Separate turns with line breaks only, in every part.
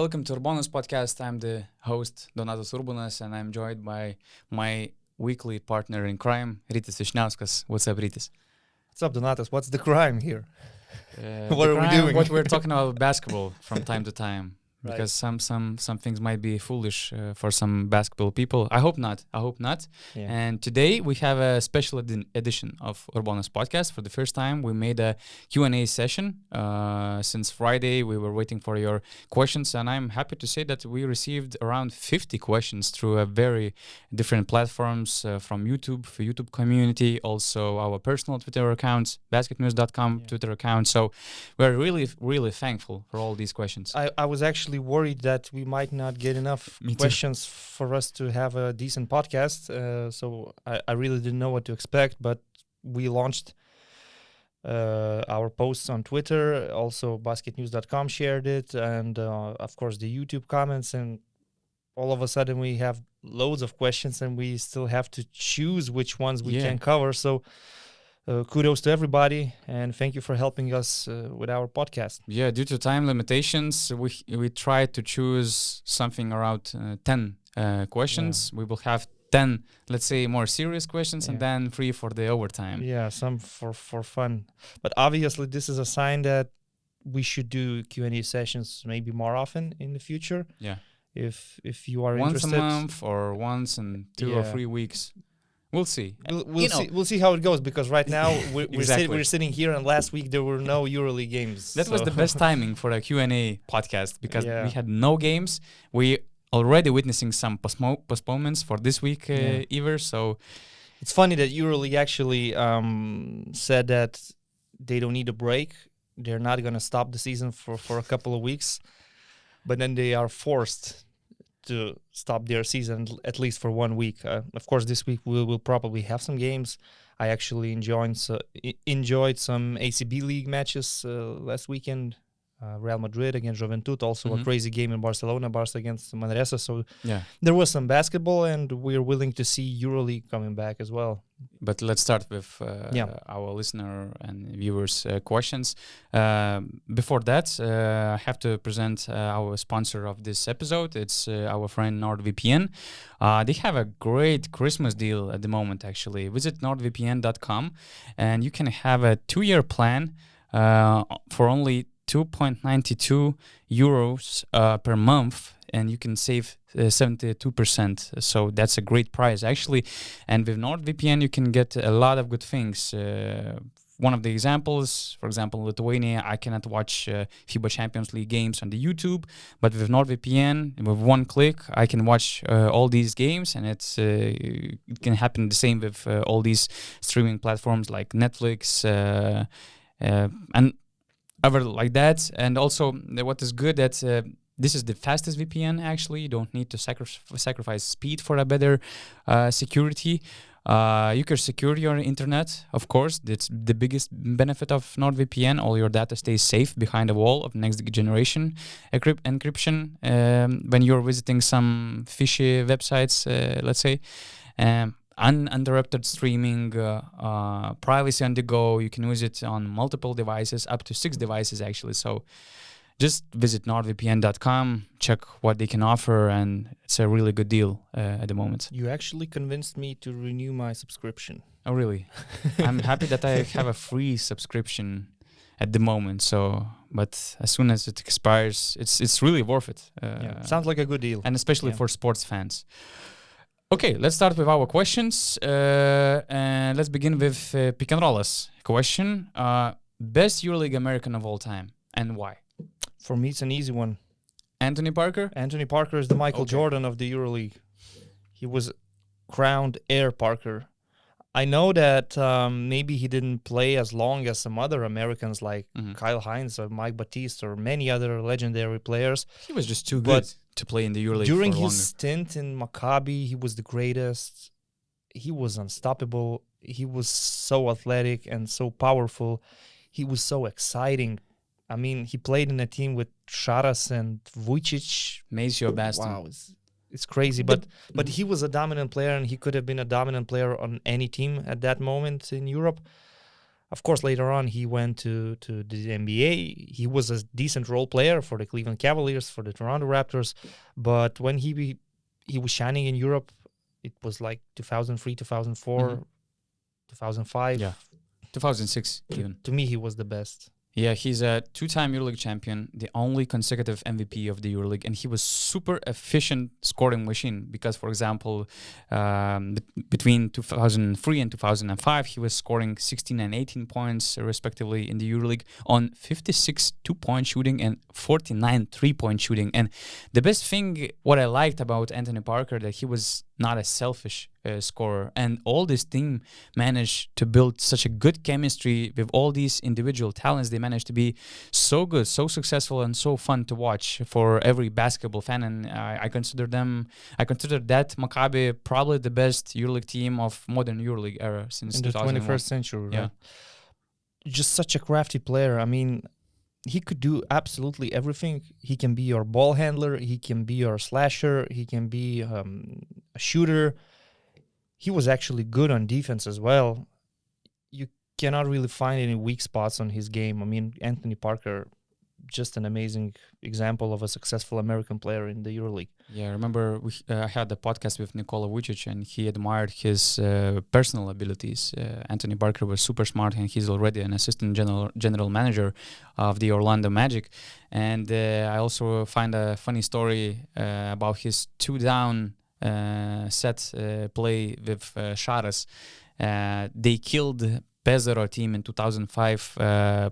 welcome to URBONUS podcast. I'm the host, Donatas URBONUS, and I'm joined by my weekly partner in crime, Rytis. What's up, Rytis?
What's up, Donatas? What's the crime here?
What
are we doing?
What we're talking about basketball from time to time.
Right.
Because some things might be foolish for some basketball people. I hope not.
Yeah.
And today we have a special edition of URBONUS podcast. For the first time, we made a Q&A session. Since Friday, we were waiting for your questions, and I'm happy to say that we received around 50 questions through a very different platforms from YouTube, for YouTube community, also our personal Twitter accounts, BasketNews.com Twitter account. So we're really, really thankful for all these questions.
I was actually worried that we might not get enough questions for us to have a decent podcast. So I really didn't know what to expect, but we launched our posts on Twitter. Also, BasketNews.com shared it, and of course the YouTube comments. And all of a sudden, we have loads of questions, and we still have to choose which ones we can cover. So. Kudos to everybody, and thank you for helping us with our podcast.
Yeah, due to time limitations, we tried to choose something around 10 questions. We will have 10, let's say, more serious questions, and then 3 for the overtime.
Yeah, some for fun. But obviously, this is a sign that we should do Q&A sessions maybe more often in the future.
Yeah.
If you are
once
interested.
Once a month or once in 2 or 3 weeks. We'll see.
We'll see how it goes, because right now we're sitting here, and last week there were no EuroLeague games.
That was the best timing for a Q&A podcast, because we had no games. We already witnessing some postponements for this week either. So
it's funny that EuroLeague actually said that they don't need a break. They're not going to stop the season for a couple of weeks, but then they are forced to stop their season at least for 1 week. Of course, this week we will probably have some games. I actually enjoyed some ACB League matches last weekend. Real Madrid against Juventud, also a crazy game in Barcelona, Barca against Manresa. So there was some basketball, and we're willing to see EuroLeague coming back as well.
But let's start with our listener and viewers' questions. Before that, I have to present our sponsor of this episode. It's our friend NordVPN. They have a great Christmas deal at the moment, actually. Visit nordvpn.com, and you can have a 2-year plan for only 2.92 euros per month, and you can save 72%. So that's a great price, actually. And with NordVPN, you can get a lot of good things. One of the examples, for example, Lithuania, I cannot watch FIBA Champions League games on the YouTube, but with NordVPN, with one click, I can watch all these games, and it can happen the same with all these streaming platforms like Netflix and other like that. And also what is good that this is the fastest VPN, actually. You don't need to sacrifice speed for a better security. You can secure your internet, of course. That's the biggest benefit of NordVPN. All your data stays safe behind a wall of next generation encryption when you're visiting some fishy websites, let's say. Uninterrupted streaming, privacy on the go. You can use it on multiple devices, up to 6 devices actually. So just visit nordvpn.com, check what they can offer, and it's a really good deal at the moment.
You actually convinced me to renew my subscription.
Oh, really? I'm happy that I have a free subscription at the moment. So, but as soon as it expires, it's really worth it.
Sounds like a good deal.
And especially for sports fans. Okay, let's start with our questions, and let's begin with Pick and Roller's question. Best EuroLeague American of all time, and why?
For me, it's an easy one.
Anthony Parker?
Anthony Parker is the Michael Jordan of the EuroLeague. He was crowned Air Parker. I know that maybe he didn't play as long as some other Americans like Kyle Hines or Mike Batiste or many other legendary players.
He was just too good to play in the EuroLeague
during
for
his
longer.
stint in Maccabi, he was the greatest. He was unstoppable. He was so athletic and so powerful. He was so exciting. I mean, he played in a team with Šaras and Vujicic.
Maceo Baston.
Wow, it's crazy. But he was a dominant player, and he could have been a dominant player on any team at that moment in Europe. Of course, later on, he went to the NBA. He was a decent role player for the Cleveland Cavaliers, for the Toronto Raptors. But when he was shining in Europe, it was like 2003, 2004, 2005.
Yeah, 2006 even.
To me, he was the best.
Yeah, he's a two-time EuroLeague champion, the only consecutive MVP of the EuroLeague, and he was super efficient scoring machine because, for example, between 2003 and 2005, he was scoring 16 and 18 points respectively in the EuroLeague on 56 two-point shooting and 49 three-point shooting. And the best thing, what I liked about Anthony Parker, that he was not a selfish scorer, and all this team managed to build such a good chemistry with all these individual talents. They managed to be so good, so successful, and so fun to watch for every basketball fan. And I consider that Maccabi probably the best EuroLeague team of modern EuroLeague era since
in the 21st century. Right? Just such a crafty player. I mean, he could do absolutely everything. He can be your ball handler. He can be your slasher. He can be a shooter. He was actually good on defense as well. You cannot really find any weak spots on his game. I mean, Anthony Parker, just an amazing example of a successful American player in the EuroLeague.
Yeah, I remember I had a podcast with Nikola Jokic, and he admired his personal abilities. Anthony Parker was super smart, and he's already an assistant general manager of the Orlando Magic. And I also find a funny story about his two-down set play with Sharas. They killed Pesaro team in 2005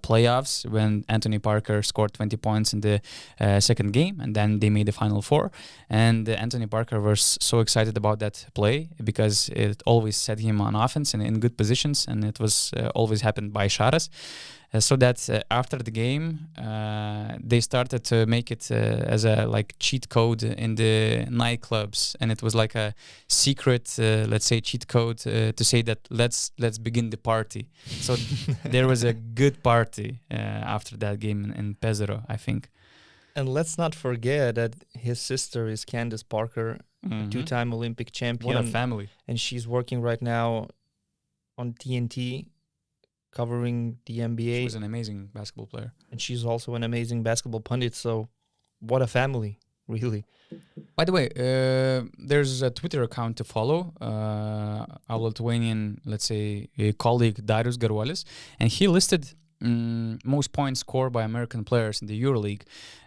playoffs when Anthony Parker scored 20 points in the second game, and then they made the Final Four. And Anthony Parker was so excited about that play because it always set him on offense and in good positions, and it was always happened by Sharas. So that after the game, they started to make it as a like cheat code in the nightclubs, and it was like a secret, let's say, cheat code to say that let's begin the party. So there was a good party after that game in Pesaro, I think.
And let's not forget that his sister is Candace Parker, a two-time Olympic champion.
What a family!
And she's working right now on TNT, covering the NBA.
She was an amazing basketball player. And
she's also an amazing basketball pundit, so what a family, really.
By the way, there's a Twitter account to follow, our Lithuanian, let's say, colleague Darius Garuolis, and he listed most points scored by American players in the EuroLeague.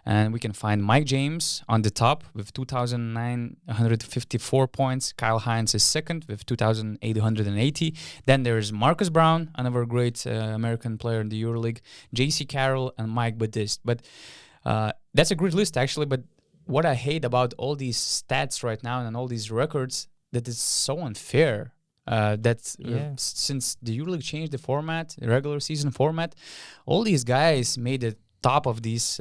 And we can find Mike James on the top with 2,954 points. Kyle Hines is second with 2,880. Then there's Marcus Brown, another great American player in the EuroLeague, J.C. Carroll, and Mike Batiste. But that's a great list, actually. But what I hate about all these stats right now and all these records, that is so unfair. Since the EuroLeague changed the format, the regular season format, all these guys made the top of these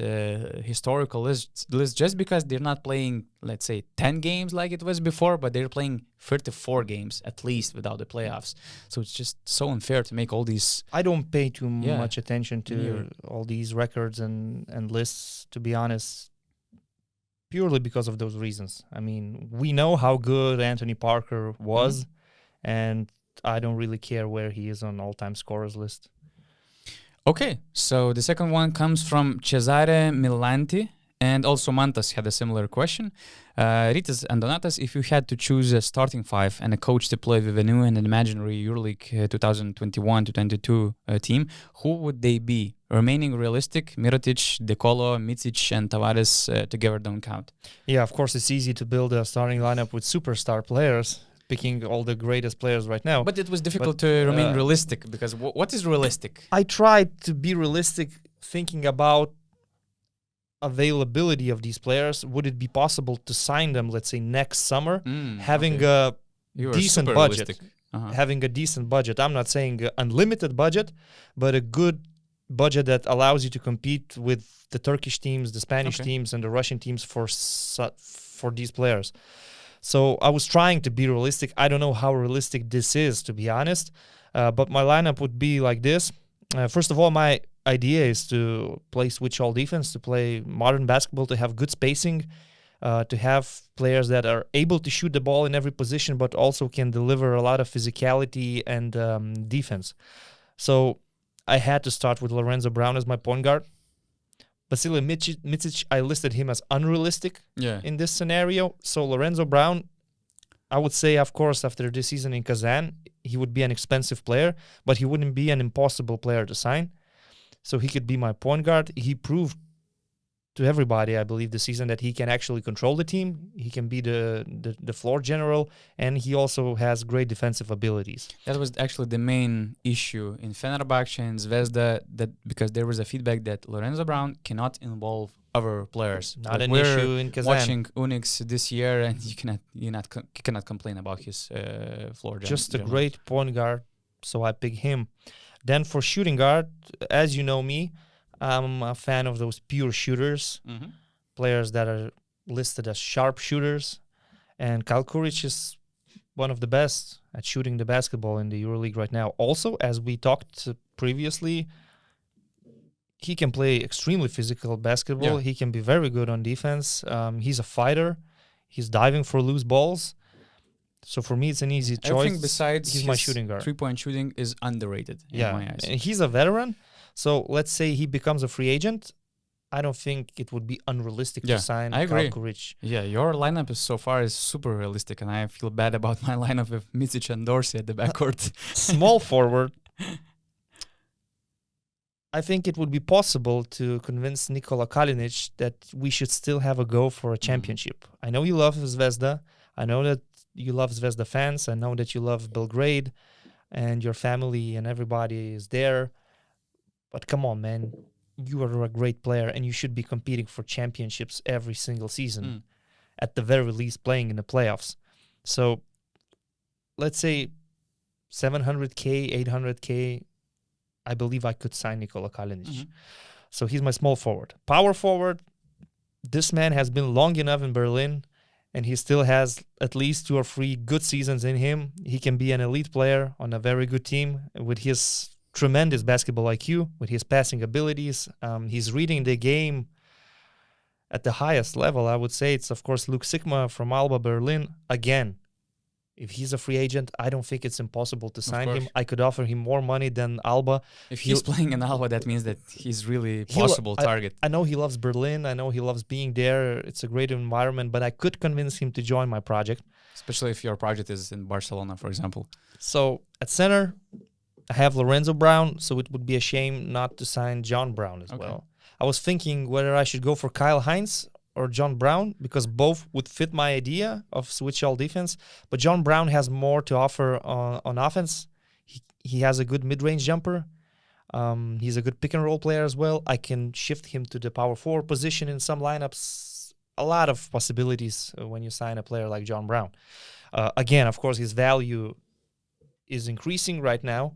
historical lists just because they're not playing, let's say, 10 games like it was before, but they're playing 34 games at least without the playoffs. So it's just so unfair to make all these...
I don't pay too much attention to all these records and lists, to be honest, purely because of those reasons. I mean, we know how good Anthony Parker was, and I don't really care where he is on all-time scorers list.
Okay, so the second one comes from Cesare Milanti, and also Mantas had a similar question. Rytis and Donatas, if you had to choose a starting five and a coach to play with a new and imaginary EuroLeague 2021-22 team, who would they be? Remaining realistic, Mirotic, Dekolo, Micic, and Tavares together don't count.
Yeah, of course, it's easy to build a starting lineup with superstar players, picking all the greatest players right now.
But it was difficult to remain realistic, because what is realistic?
I tried to be realistic, thinking about availability of these players. Would it be possible to sign them, let's say, next summer, having a decent budget? Having a decent budget. I'm not saying unlimited budget, but a good budget that allows you to compete with the Turkish teams, the Spanish teams, and the Russian teams for these players. So I was trying to be realistic. I don't know how realistic this is, to be honest, but my lineup would be like this. First of all, my idea is to play switch-all defense, to play modern basketball, to have good spacing, to have players that are able to shoot the ball in every position, but also can deliver a lot of physicality and defense. So I had to start with Lorenzo Brown as my point guard. Vasilij Micic, I listed him as unrealistic in this scenario. So Lorenzo Brown, I would say, of course, after this season in Kazan, he would be an expensive player, but he wouldn't be an impossible player to sign. So he could be my point guard. He proved to everybody, I believe, this season that he can actually control the team. He can be the floor general, and he also has great defensive abilities.
That was actually the main issue in Fenerbahce and Zvezda, that because there was a feedback that Lorenzo Brown cannot involve other players.
Not an issue in Kazan.
Watching Unix this year, and you cannot complain about his floor.
Just a great point guard, so I pick him. Then for shooting guard, as you know me, I'm a fan of those pure shooters, players that are listed as sharp shooters. And Kyle Kuric is one of the best at shooting the basketball in the EuroLeague right now. Also, as we talked previously, he can play extremely physical basketball. He can be very good on defense. He's a fighter. He's diving for loose balls. So for me, it's an easy choice.
I think besides
he's my shooting guard.
Three-point shooting is underrated in my eyes.
And he's a veteran. So let's say he becomes a free agent. I don't think it would be unrealistic to sign Kyle Kuric.
Yeah, your lineup is so far is super realistic, and I feel bad about my lineup with Micic and Dorsey at the backcourt.
Small forward. I think it would be possible to convince Nikola Kalinic that we should still have a go for a championship. I know you love Zvezda. I know that you love Zvezda fans. I know that you love Belgrade, and your family and everybody is there. But come on, man. You are a great player, and you should be competing for championships every single season. At the very least, playing in the playoffs. So, let's say 700K, 800K, I believe I could sign Nikola Kalinic. So he's my small forward. Power forward, this man has been long enough in Berlin, and he still has at least 2 or 3 good seasons in him. He can be an elite player on a very good team with his tremendous basketball IQ, with his passing abilities. He's reading the game at the highest level. I would say it's, of course, Luke Sigma from Alba Berlin. Again, if he's a free agent, I don't think it's impossible to sign him. I could offer him more money than Alba.
If he's playing in Alba, that means that he's really possible target.
I know he loves Berlin. I know he loves being there. It's a great environment, but I could convince him to join my project.
Especially if your project is in Barcelona, for example.
So at center, I have Lorenzo Brown, so it would be a shame not to sign John Brown as well. I was thinking whether I should go for Kyle Hines or John Brown, because both would fit my idea of switch all defense. But John Brown has more to offer on offense. He has a good mid-range jumper. He's a good pick-and-roll player as well. I can shift him to the power forward position in some lineups. A lot of possibilities when you sign a player like John Brown. Again, of course, his value is increasing right now,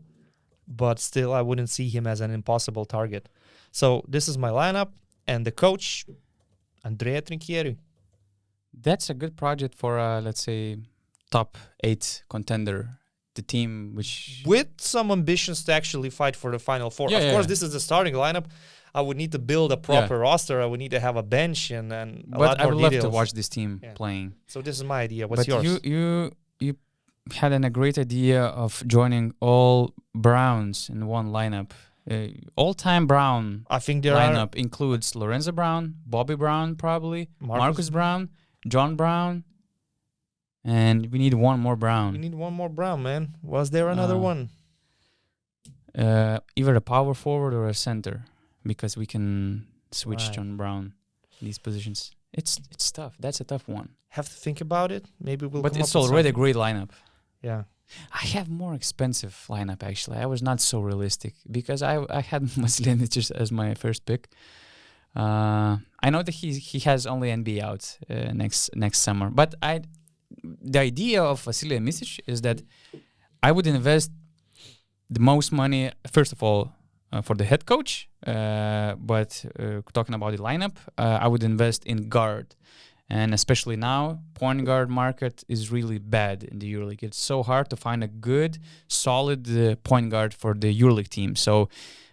but still I wouldn't see him as an impossible target. So this is my lineup, and the coach, Andrea Trinchieri.
That's a good project for, let's say, top 8 contender, the team which...
With some ambitions to actually fight for the Final Four. Of course, this is the starting lineup. I would need to build a proper roster. I would need to have a bench and a lot more details.
But I would love to watch this team playing.
So this is my idea. What's yours?
You had a great idea of joining all Browns in one lineup. All-time Brown
I think
lineup includes Lorenzo Brown, Bobby Brown probably, Marcus Brown, John Brown, and we need one more Brown.
We need one more Brown, man. Was there another one?
Either a power forward or a center, because we can switch John Brown in these positions. It's tough. That's a tough one.
Have to think about it. Maybe we'll.
But it's already a great lineup.
Yeah.
I have more expensive lineup, actually. I was not so realistic because I had Vasilij as my first pick. I know that he has only NBA out next summer, but the idea of Vasilij Micic is that I would invest the most money, first of all, for the head coach, but talking about the lineup, I would invest in guard. And especially now, point guard market is really bad in the EuroLeague. It's so hard to find a good, solid point guard for the EuroLeague team. So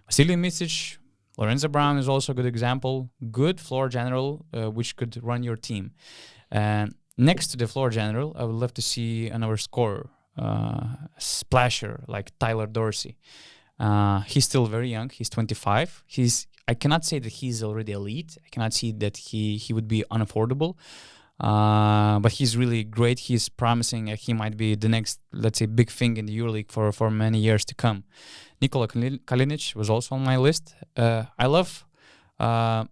Vasilij Micic, Lorenzo Brown is also a good example. Good floor general, which could run your team. And next to the floor general, I would love to see another scorer, splasher like Tyler Dorsey. He's still very young. He's 25. I cannot say that he's already elite. I cannot see that he would be unaffordable. But he's really great. He's promising. He might be the next, let's say, big thing in the EuroLeague for many years to come. Nikola Kalinic was also on my list. I love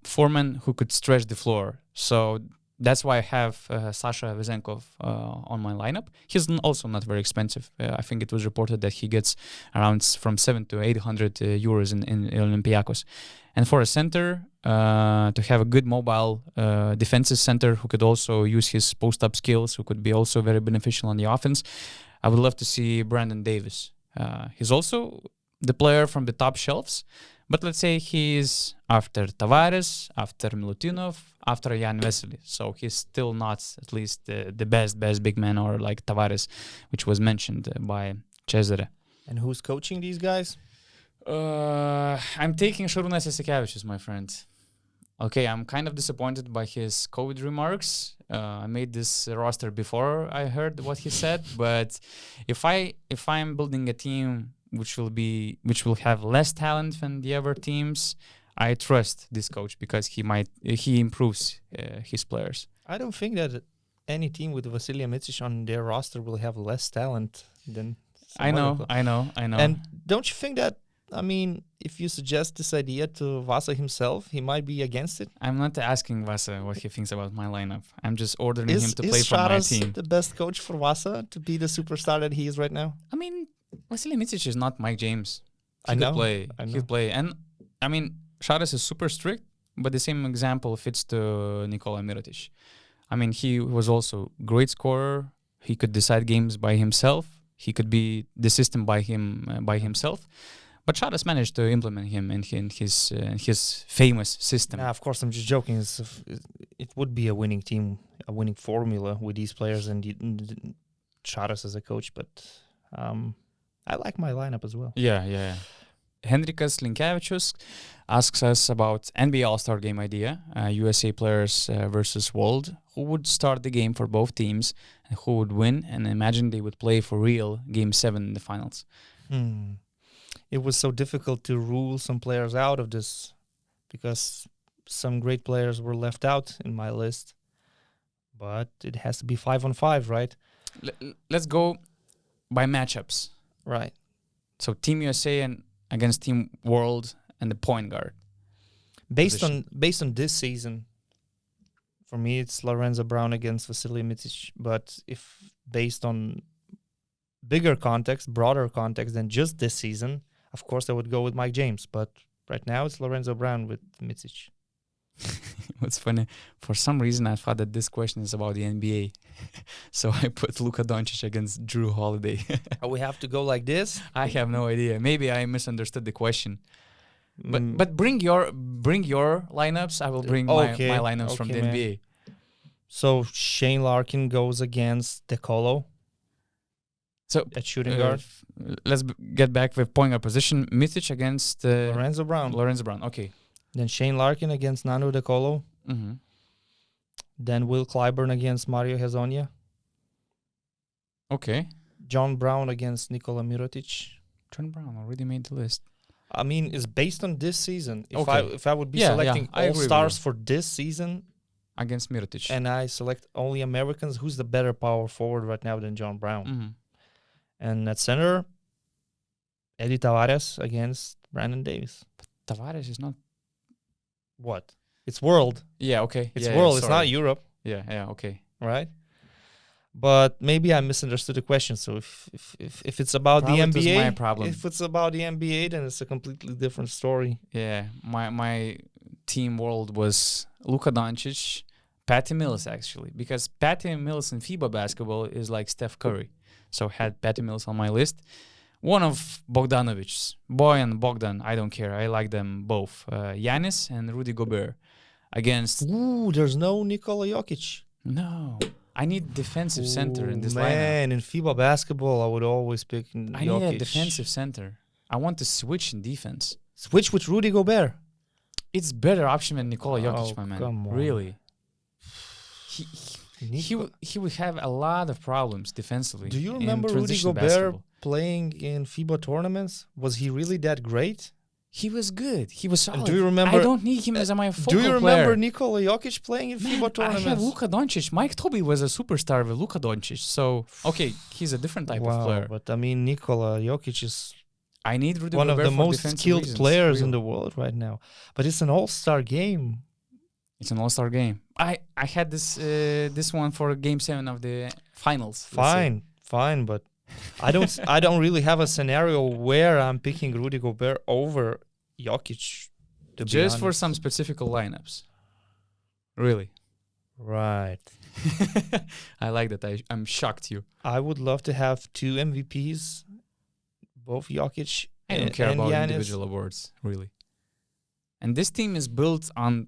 foremen who could stretch the floor. So that's why I have Sasha Vezenkov on my lineup. He's also not very expensive. I think it was reported that he gets around from 700 to 800 euros in Olympiacos. And for a center, to have a good mobile defensive center who could also use his post-up skills, who could be also very beneficial on the offense, I would love to see Brandon Davis. He's also the player from the top shelves, but let's say he's after Tavares, after Milutinov, after Jan Vesely. So he's still not at least the best big man, or like Tavares, which was mentioned by Cesare.
And who's coaching these guys?
I'm taking Šarūnas Jasikevičius, my friend. Okay, I'm kind of disappointed by his COVID remarks. I made this roster before I heard what he said, but if I'm building a team which will have less talent than the other teams, I trust this coach because he improves his players.
I don't think that any team with Vasilija Micic on their roster will have less talent than
I know.
And don't you think that, I mean, if you suggest this idea to Vasa himself, he might be against it?
I'm not asking Vasa what he thinks about my lineup. I'm just ordering him to play for my team.
Is the best coach for Vasa to be the superstar that he is right now?
I mean, Vasilija Micic is not Mike James. He
I
could play. And I mean, Šaras is super strict, but the same example fits to Nikola Mirotic. I mean, he was also great scorer. He could decide games by himself. He could be the system by himself. But Šaras managed to implement him in his famous system.
Of course, I'm just joking. It would be a winning team, a winning formula with these players and Šaras as a coach. But I like my lineup as well.
Yeah. Henrikas Linkevičius asks us about NBA All-Star Game idea, USA players versus World. Who would start the game for both teams and who would win? And imagine they would play for real Game 7 in the finals.
It was so difficult to rule some players out of this because some great players were left out in my list. But it has to be 5-on-5, right?
Let's go by matchups.
Right.
So Team USA and against Team World and the point guard.
Based on this season, for me it's Lorenzo Brown against Vasilija Micic. But if based on bigger context, broader context than just this season, of course I would go with Mike James. But right now it's Lorenzo Brown with Micic.
What's funny, for some reason I thought that this question is about the NBA. So I put Luka Doncic against Drew Holiday.
We have to go like this?
I have no idea. Maybe I misunderstood the question. But bring your lineups. I will bring my lineups from the NBA.
So Shane Larkin goes against DeColo.
So
at shooting guard.
Let's get back with point guard position. Micic against
Lorenzo Brown.
Okay.
Then Shane Larkin against Nando DeColo.
Mm-hmm.
Then Will Clyburn against Mario Hezonja.
Okay.
John Brown against Nikola Mirotic.
John Brown already made the list.
I mean, it's based on this season. If I would be selecting all stars for this season
against Mirotic,
and I select only Americans, who's the better power forward right now than John Brown?
Mm-hmm.
And at center, Eddie Tavares against Brandon Davis.
But Tavares is not.
What? It's World.
Yeah, okay.
It's World. It's not Europe.
Yeah, okay.
Right? But maybe I misunderstood the question. So if it's about the NBA,
my problem.
If it's about the NBA, then it's a completely different story.
Yeah, my team World was Luka Doncic, Patty Mills actually, because Patty Mills in FIBA basketball is like Steph Curry. So had Patty Mills on my list. One of Bogdanovic's, Bojan Bogdan, I don't care. I like them both. Giannis and Rudy Gobert against.
Ooh, there's no Nikola Jokic.
No, I need defensive center in this lineup.
Man, in FIBA basketball, I would always pick Jokic.
I need a defensive center. I want to switch in defense.
Switch with Rudy Gobert.
It's better option than Nikola Jokic, my man.
Come on.
Really. He would have a lot of problems defensively.
Do you remember Rudy Gobert playing in FIBA tournaments? Was he really that great?
He was good. He was solid.
And do you remember?
I don't need him as my focal
Do you remember
player.
Nikola Jokic playing in FIBA tournaments?
I have Luka Doncic. Mike Toby was a superstar with Luka Doncic. So, okay, he's a different type of player.
But I mean, Nikola Jokic is
I need Rudy
one of
Gobert
the
for
most
defensive
skilled
reasons.
players
Real.
in the world right now. But it's an all-star game.
It's an all-star game. I had this one for Game 7 of the finals.
Fine, but I don't really have a scenario where I'm picking Rudy Gobert over Jokic.
Just for some specific lineups. Really.
Right.
I like that. I'm shocked you.
I would love to have two MVPs, both Jokic
I don't
and
care about
Giannis.
individual awards, really. And this team is built on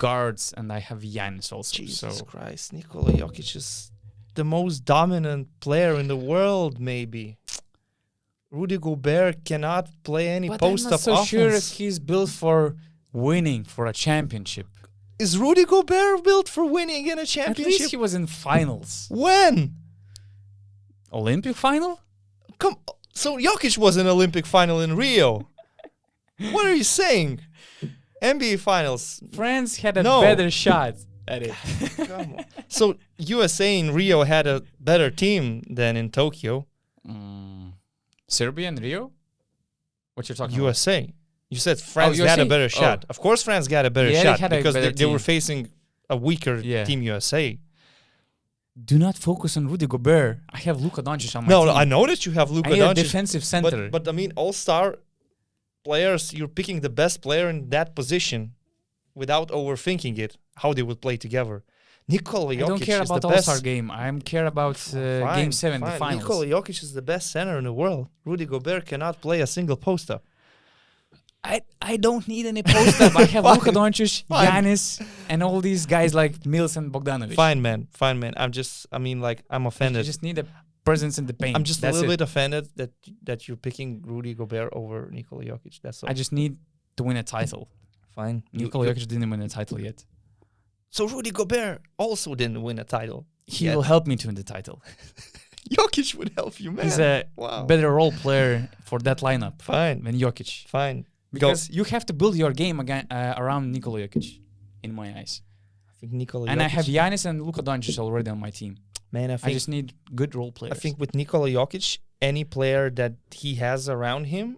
guards, and I have Giannis also.
Jesus
so
Christ, Nikola Jokic is the most dominant player in the world, maybe. Rudy Gobert cannot play any post-up
I'm not so
offense.
sure if he's built for winning, for a championship.
Is Rudy Gobert built for winning in a
At
championship?
least he was in finals.
When?
Olympic final?
So Jokic was in Olympic final in Rio. What are you saying? NBA finals.
France had a
No.
better shot at it.
Come on. So USA in Rio had a better team than in Tokyo.
Serbia and Rio? What you're talking
USA. You said France had a
USA?
better shot. Of course France got a better
Yeah, they
shot
had a
because
better
they were
team.
facing a weaker
Yeah.
Team USA.
Do not focus on Rudy Gobert. I have Luka Doncic on my
No,
team.
I know that you have Luka
I need a
Doncic.
defensive center.
But I mean, all-star players, you're picking the best player in that position without overthinking it, how they would play together. Nikola Jokic
I don't care
is
about
the
All-Star
best.
game. I care about Game 7, the finals.
Nikola Jokic is the best center in the world. Rudy Gobert cannot play a single post-up.
I don't need any post-up. I have
Fine.
Luka Doncic,
Fine.
Giannis, and all these guys like Mills and Bogdanovic.
Fine, man. I'm offended.
I just need a presence in the paint.
I'm just
That's
a little
it.
bit offended that you're picking Rudy Gobert over Nikola Jokic. That's all.
I just need to win a title.
Fine.
Nikola Jokic didn't win a title yet.
So Rudy Gobert also didn't win a title.
He
yet.
will help me to win the title.
Jokic would help you, man.
He's a
Wow.
better role player for that lineup
Fine.
than Jokic.
Fine.
Because you have to build your game again around Nikola Jokic, in my eyes.
I think Nikola
And
Jokic,
I have Giannis and Luka Doncic already on my team.
man, I
I
think
just need good role players.
I think with Nikola Jokic, any player that he has around him,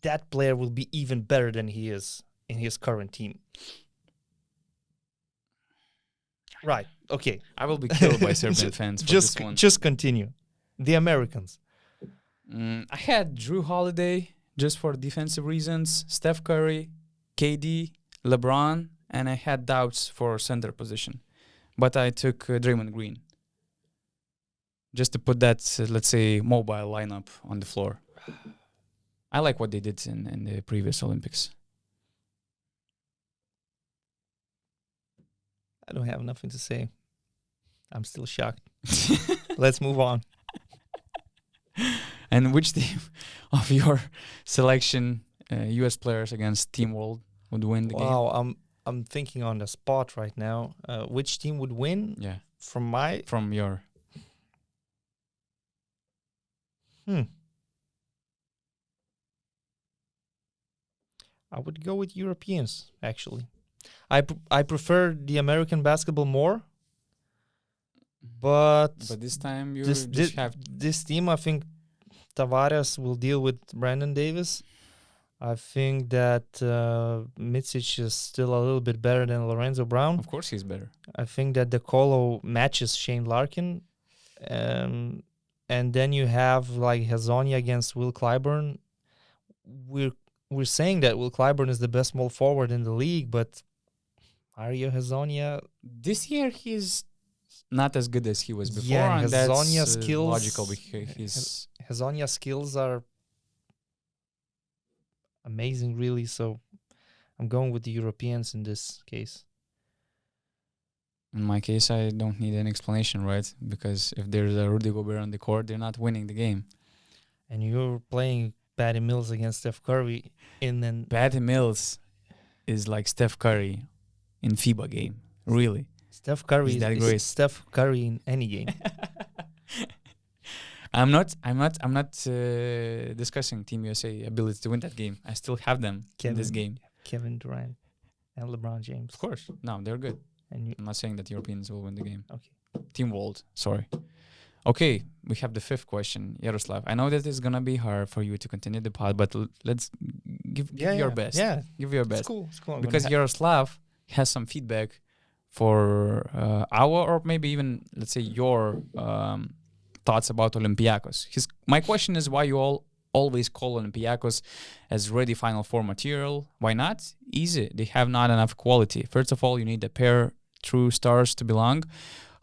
that player will be even better than he is in his current team. Right. Okay.
I will be killed by Serbian fans for this one.
Just continue. The Americans.
I had Drew Holiday just for defensive reasons, Steph Curry, KD, LeBron, and I had doubts for center position. But I took Draymond Green just to put that, let's say, mobile lineup on the floor. I like what they did in the previous Olympics.
I don't have nothing to say. I'm still shocked. Let's move on.
And which team of your selection, US players against Team World, would win the game?
Wow, I'm thinking on the spot right now. Which team would win?
Yeah,
From
your...
I would go with Europeans, actually. I prefer the American basketball more. But
this time you
this
just have...
this team, I think Tavares will deal with Brandon Davis. I think that Mitsic is still a little bit better than Lorenzo Brown.
Of course he's better.
I think that DeColo matches Shane Larkin. And then you have like Hazonia against Will Clyburn. We're saying that Will Clyburn is the best small forward in the league, but Mario Hazonia...
This year he's not as good as he was before,
Yeah,
and that's
Hazonia's skills...
logical because
Hazonia's skills are amazing, really, so I'm going with the Europeans in this case.
in my case, I don't need an explanation, right? Because if there's a Rudy Gobert on the court, they're not winning the game.
And you're playing Patty Mills against Steph Curry in an...
Patty Mills is like Steph Curry in FIBA game, really.
Steph Curry
Is that
is
great?
Steph Curry in any game.
I'm not discussing Team USA ability to win that game. I still have them in this game.
Kevin Durant and LeBron James.
Of course. No, they're good.
And
I'm not saying that Europeans will win the game.
Okay.
Team World, sorry. Okay, we have the fifth question, Yaroslav. I know that it's gonna be hard for you to continue the pod, but let's give your best.
Yeah,
give your best.
It's cool. It's cool.
Because Yaroslav has some feedback for our, or maybe even let's say your thoughts about Olympiacos. My question is why you always call Olympiacos as ready Final Four material. Why not? Easy. They have not enough quality. First of all, you need a pair true stars to belong.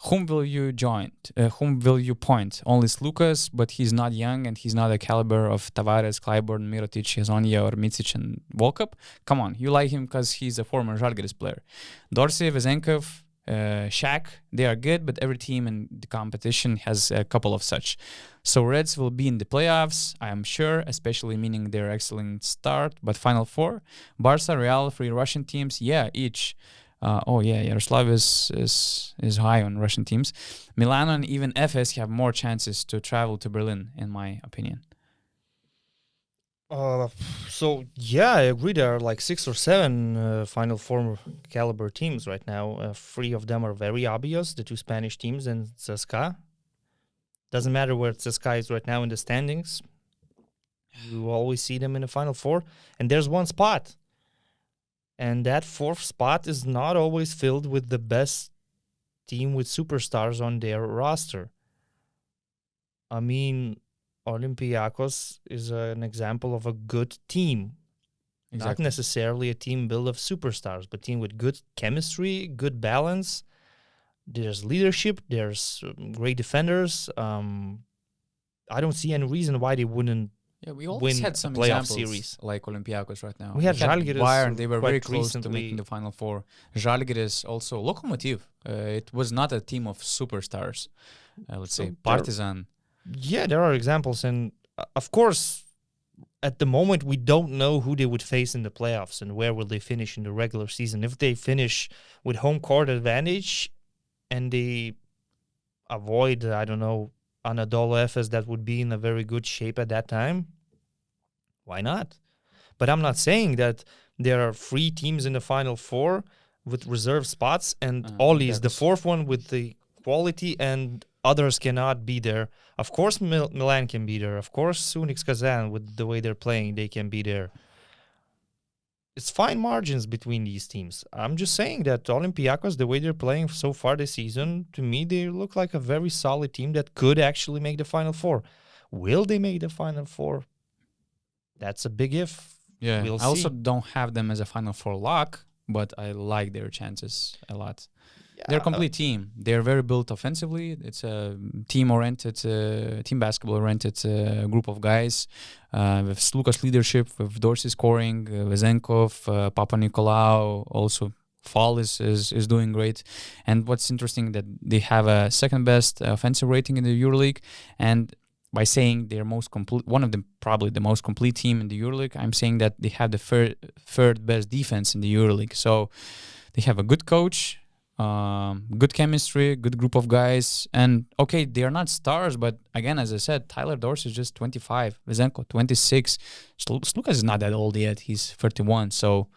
Whom will you join? Whom will you point? Only Lucas, but he's not young and he's not the caliber of Tavares, Clyburn, Mirotic, Hezonja, or Micic and Volkov. Come on, you like him because he's a former Zalgiris player. Dorsey, Vezenkov, Shaq, they are good, but every team in the competition has a couple of such. So Reds will be in the playoffs, I am sure, especially meaning their excellent start, but Final Four. Barca, Real, 3 Russian teams, yeah, each. Yaroslav is high on Russian teams. Milan and even Efes have more chances to travel to Berlin, in my opinion.
I agree. There are like 6 or 7 Final Four caliber teams right now. 3 of them are very obvious. The 2 Spanish teams and CSKA. Doesn't matter where CSKA is right now in the standings. You always see them in the Final Four. And there's one spot. And that 4th spot is not always filled with the best team with superstars on their roster. I mean, Olympiacos is an example of a good team. Exactly. Not necessarily a team built of superstars, but a team with good chemistry, good balance. There's leadership. There's great defenders. I don't see any reason why they wouldn't
we always had some
playoff
examples
series
like Olympiacos right now.
We had Zalgiris,
Bayern, they were very close
recently
to making the Final Four. Zalgiris also, Lokomotiv. It was not a team of superstars. Let's say Partizan.
Yeah, there are examples. And of course, at the moment, we don't know who they would face in the playoffs and where will they finish in the regular season. If they finish with home court advantage and they avoid, Anadolu Efes that would be in a very good shape at that time, why not? But I'm not saying that there are 3 teams in the Final Four with reserve spots and Oli is the 4th one with the quality and others cannot be there. Of course Milan can be there. Of course Sunix Kazan, with the way they're playing, they can be there. It's fine margins between these teams. I'm just saying that Olympiacos, the way they're playing so far this season, to me, they look like a very solid team that could actually make the Final Four. Will they make the Final Four? That's a big if.
Yeah,
we'll
I also don't have them as a Final Four lock, but I like their chances a lot. Yeah, they're a complete team. They're very built offensively. It's a team-oriented, team basketball-oriented group of guys with Lucas' leadership, with Dorsey scoring, Vezenkov, Papa Nikolaou, also Fall is doing great. And what's interesting that they have a second-best offensive rating in the EuroLeague, and by saying they're most complete, one of them probably the most complete team in the EuroLeague, I'm saying that they have the third best defense in the EuroLeague. So they have a good coach, good chemistry, good group of guys, and okay, they are not stars, but again, as I said, Tyler Dorsey is just 25, Vezenko 26, Lucas is not that old yet, he's 31, so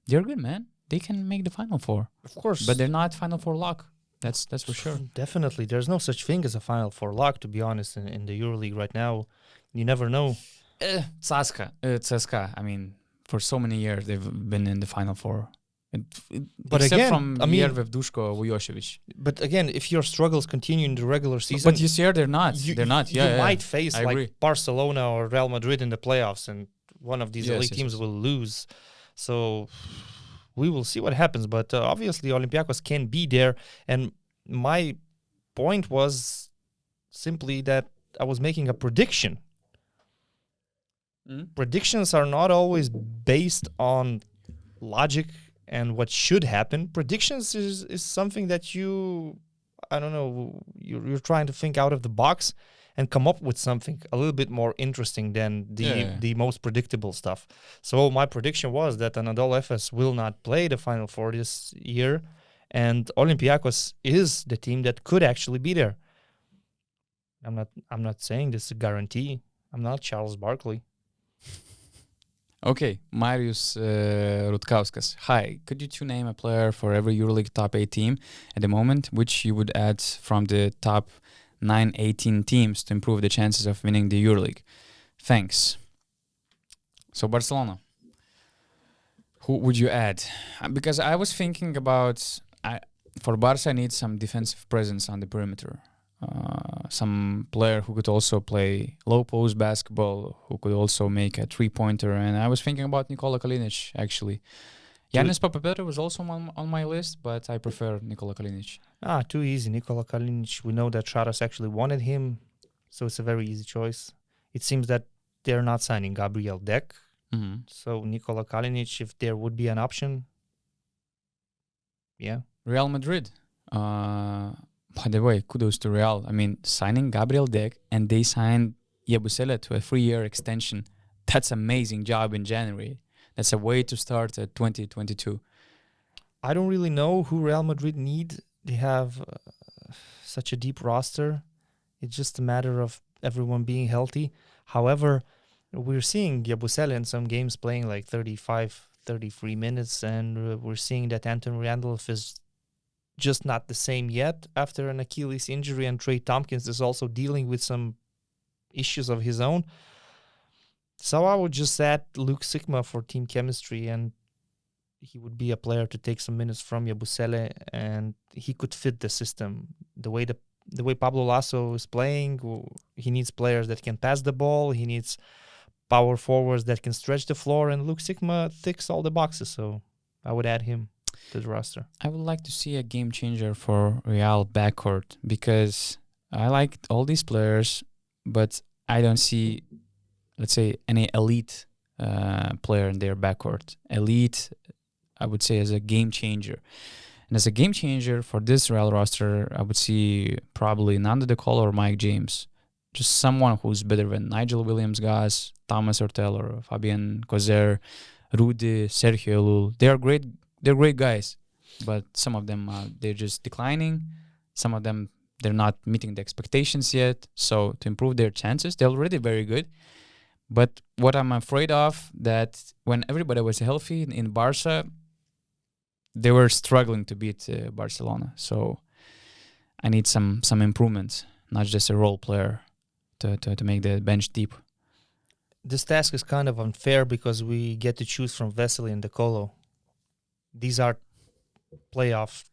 they're good, man. They can make the Final Four,
of course,
but they're not Final Four lock. That's for sure.
Definitely, there's no such thing as a Final Four lock. To be honest, in the EuroLeague right now, you never know.
CSKA. I mean, for so many years they've been in the Final Four.
But
except
again,
from Jervev, Dushko, Vujošević.
But again, if your struggles continue in the regular season,
but this year they're not. They're not.
You might face
I
like
agree.
Barcelona or Real Madrid in the playoffs, and one of these elite teams will lose. So we will see what happens. But obviously, Olympiacos can be there. And my point was simply that I was making a prediction. Predictions are not always based on logic and what should happen. Predictions is something that you're trying to think out of the box and come up with something a little bit more interesting than the most predictable stuff. So my prediction was that Anadolu Efes will not play the Final Four this year, and Olympiacos is the team that could actually be there. I'm not saying this is a guarantee. I'm not Charles Barkley.
Okay, Marius Rutkauskas. Hi, could you two name a player for every EuroLeague top 8 team at the moment, which you would add from the top 9-18 teams to improve the chances of winning the EuroLeague? Thanks. So Barcelona. Who would you add? Because I was thinking about, for Barca, I need some defensive presence on the perimeter. Some player who could also play low post basketball, who could also make a 3-pointer. And I was thinking about Nikola Kalinic, actually. Giannis Papapetro was also on my list, but I prefer Nikola Kalinic.
Too easy. Nikola Kalinic, we know that Rytis actually wanted him, so it's a very easy choice. It seems that they're not signing Gabriel Deck.
Mm-hmm.
So Nikola Kalinic, if there would be an option, yeah.
Real Madrid. By the way, kudos to Real. I mean, signing Gabriel Deck and they signed Yabusele to a 3-year extension. That's amazing job in January. That's a way to start 2022.
I don't really know who Real Madrid need. They have such a deep roster. It's just a matter of everyone being healthy. However, we're seeing Yabusele in some games playing like 35, 33 minutes, and we're seeing that Anthony Randolph is just not the same yet after an Achilles injury, and Trey Tompkins is also dealing with some issues of his own. So I would just add Luke Sigma for team chemistry, and he would be a player to take some minutes from Yabusele, and he could fit the system. The way Pablo Lasso is playing, he needs players that can pass the ball, he needs power forwards that can stretch the floor, and Luke Sigma ticks all the boxes, so I would add him to the roster.
I would like to see a game changer for Real backcourt, because I like all these players, but I don't see, let's say, any elite player in their backcourt. Elite, I would say, as a game changer. And as a game changer for this Real roster, I would see probably Nando De Colo or Mike James. Just someone who's better than Nigel Williams-Goss, Thomas Hurtel, or Fabian Cozer, Rudy, Sergio Llull. They're great guys, but some of them they're just declining. Some of them they're not meeting the expectations yet. So to improve their chances, they're already very good. But what I'm afraid of, that when everybody was healthy in Barca, they were struggling to beat Barcelona. So I need some improvements, not just a role player to make the bench deep.
This task is kind of unfair because we get to choose from Vesely and De Colo. These are playoff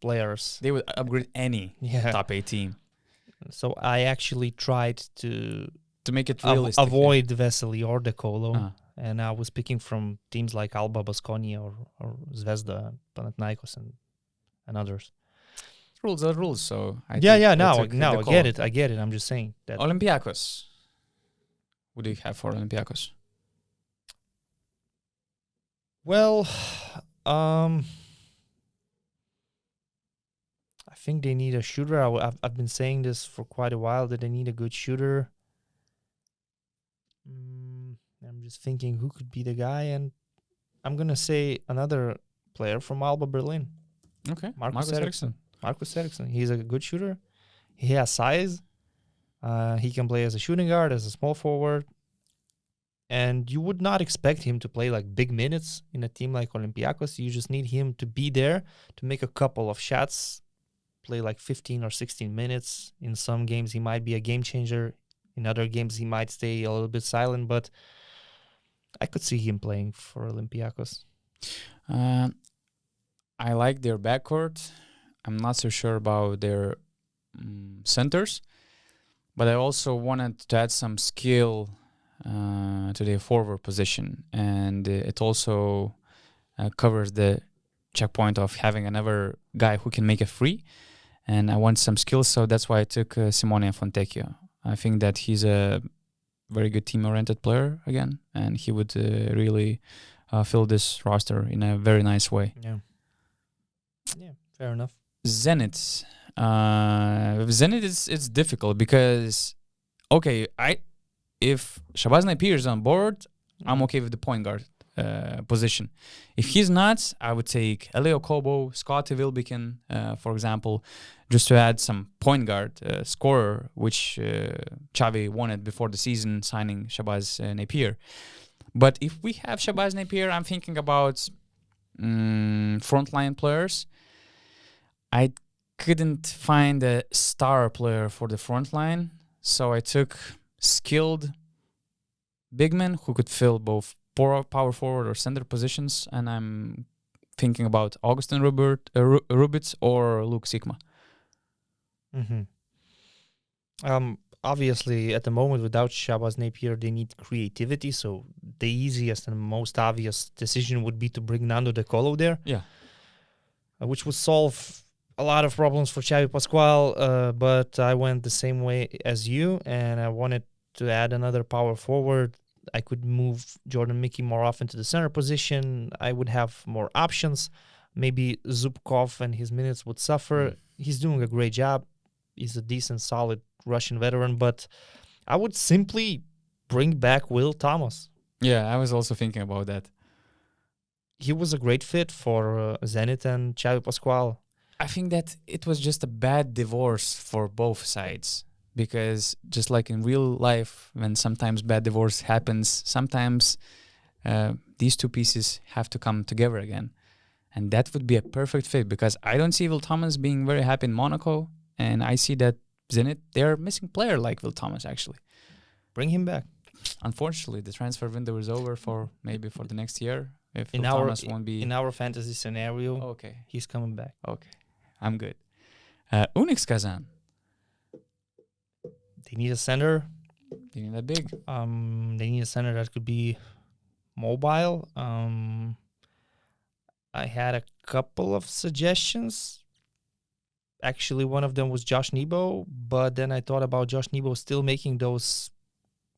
players.
They would upgrade any top 8 team.
So I actually tried to
make it realistic.
Avoid Vesely or De Colo. And I was picking from teams like Alba, Baskonia, or Zvezda, Panathinaikos, and others.
Rules are rules, so
I get it. I get it. I'm just saying that.
Olympiacos. What do you have for Olympiacos?
Well, I think they need a shooter. I've been saying this for quite a while, that they need a good shooter. I'm just thinking who could be the guy, and I'm going to say another player from Alba Berlin.
Okay,
Marcus Eriksson. Marcus Eriksson. He's a good shooter. He has size. He can play as a shooting guard, as a small forward. And you would not expect him to play like big minutes in a team like Olympiacos. You just need him to be there to make a couple of shots, play like 15 or 16 minutes. In some games, he might be a game changer. In other games, he might stay a little bit silent, but I could see him playing for Olympiacos.
I like their backcourt. I'm not so sure about their centers, but I also wanted to add some skill to their forward position, and it also covers the checkpoint of having another guy who can make a free, and I want some skills, so that's why I took Simone Fontecchio. I think that he's a very good team-oriented player again, and he would really fill this roster in a very nice way.
Yeah, fair enough.
Zenit. Zenit it's difficult because, okay, if Shabazz Napier is on board, I'm okay with the point guard position. If he's not, I would take Elio Kobo, Scottie Wilbekin, for example, just to add some point guard scorer, which Xavi wanted before the season, signing Shabazz Napier. But if we have Shabazz Napier, I'm thinking about frontline players. I couldn't find a star player for the frontline, so I took skilled big men who could fill both power forward or center positions, and I'm thinking about Augustin Rubitz or Luke Sikma.
Obviously, at the moment, without Shabazz Napier, they need creativity. So the easiest and most obvious decision would be to bring Nando De Colo there.
Yeah.
Which would solve a lot of problems for Xavi Pascual. But I went the same way as you, and I wanted to add another power forward. I could move Jordan Mickey more often to the center position. I would have more options. Maybe Zubkov and his minutes would suffer. He's doing a great job. He's a decent, solid Russian veteran, but I would simply bring back Will Thomas.
Yeah, I was also thinking about that.
He was a great fit for Zenit and Xavi Pascual.
I think that it was just a bad divorce for both sides, because just like in real life, when sometimes bad divorce happens, sometimes these two pieces have to come together again. And that would be a perfect fit, because I don't see Will Thomas being very happy in Monaco, and I see that Zenit, they're missing player like Will Thomas, actually.
Bring him back.
Unfortunately, the transfer window is over for maybe for the next year. If Will
Thomas
won't be
in our fantasy scenario,
okay,
he's coming back.
Okay, I'm good. Unix Kazan.
They need a center.
They need a big.
They need a center that could be mobile. I had a couple of suggestions. Actually, one of them was Josh Nebo, but then I thought about Josh Nebo still making those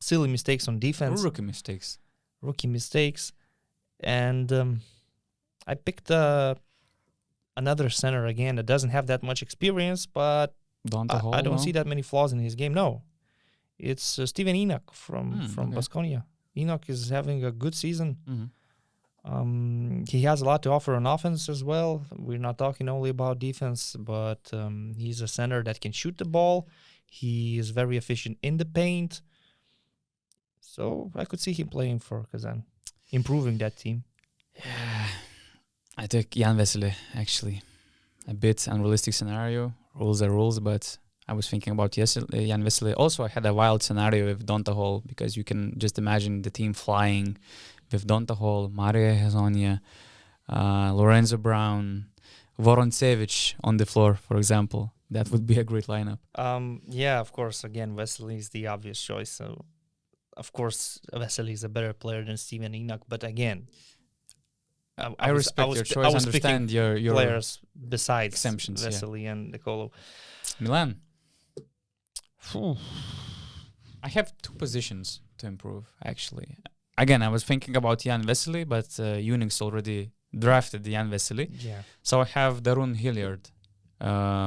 silly mistakes on defense.
Rookie mistakes.
And I picked another center again that doesn't have that much experience, but I don't see that many flaws in his game. No, it's Steven Enoch from Baskonia. Enoch is having a good season. He has a lot to offer on offense as well. We're not talking only about defense, but he's a center that can shoot the ball. He is very efficient in the paint. So I could see him playing for Kazan, improving that team.
Yeah, I took Jan Vesely, actually. A bit unrealistic scenario. Rules are rules, but I was thinking about Jan Vesely. Also, I had a wild scenario with Donta Hall, because you can just imagine the team flying with Donta Hall, Mario Hazonia, Lorenzo Brown, Vorontsevich on the floor, for example. That would be a great lineup.
Yeah, of course. Again, Vesely is the obvious choice. So, of course, Vesely is a better player than Steven Enoch. But again,
I respect your choice. I understand your
players besides
exemptions,
Vesely and Nicolo.
Milan. I have two positions to improve, actually. Again, I was thinking about Jan Vesely, but Unix already drafted Jan Vesely.
Yeah.
So I have Darun Hilliard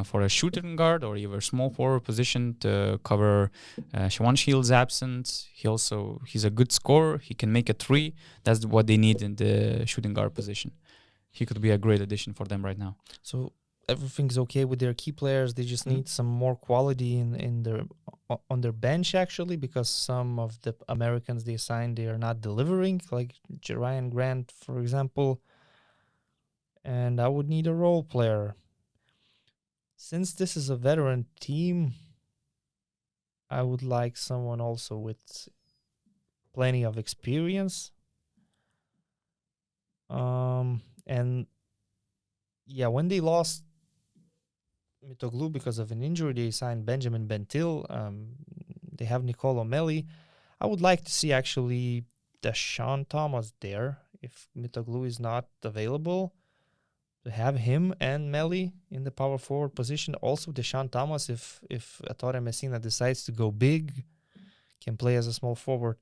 for a shooting guard or either small forward position to cover Shawan Shield's absence. He's a good scorer. He can make a three. That's what they need in the shooting guard position. He could be a great addition for them right now.
So everything's okay with their key players. They just need some more quality on their bench, actually, because some of the Americans they signed, they are not delivering, like Ryan Grant, for example. And I would need a role player. Since this is a veteran team, I would like someone also with plenty of experience. And yeah, when they lost Mitoglu because of an injury, they signed Benjamin Bentil. They have Nicolo Melli. I would like to see actually Deshaun Thomas there if Mitoglu is not available. To have him and Melli in the power forward position. Also, Deshaun Thomas, if Ettore Messina decides to go big, can play as a small forward.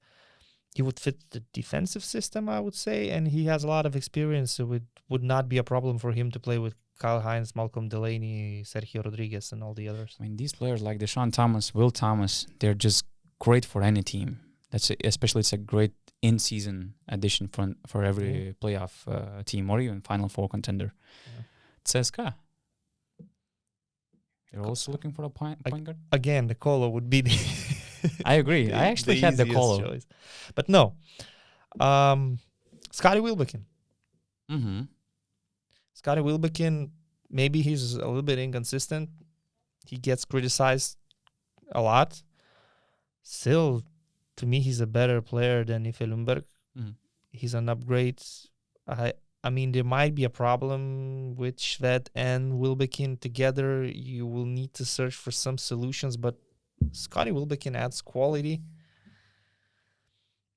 He would fit the defensive system, I would say, and he has a lot of experience, so it would not be a problem for him to play with Kyle Hines, Malcolm Delaney, Sergio Rodriguez, and all the others.
I mean, these players like Deshaun Thomas, Will Thomas, they're just great for any team. Especially it's a great in-season addition for every playoff team or even Final Four contender.
Yeah.
CSKA. You're also looking for a point guard?
Again, Nikola would be the
I agree. I actually had Nikola
choice. But no. Scottie Wilbekin.
Mm-hmm.
Scottie Wilbekin, maybe he's a little bit inconsistent. He gets criticized a lot. Still, to me, he's a better player than Ife Lundberg.
Mm-hmm.
He's an upgrade. I mean, there might be a problem with Shved and Wilbekin together. You will need to search for some solutions, but Scottie Wilbekin adds quality.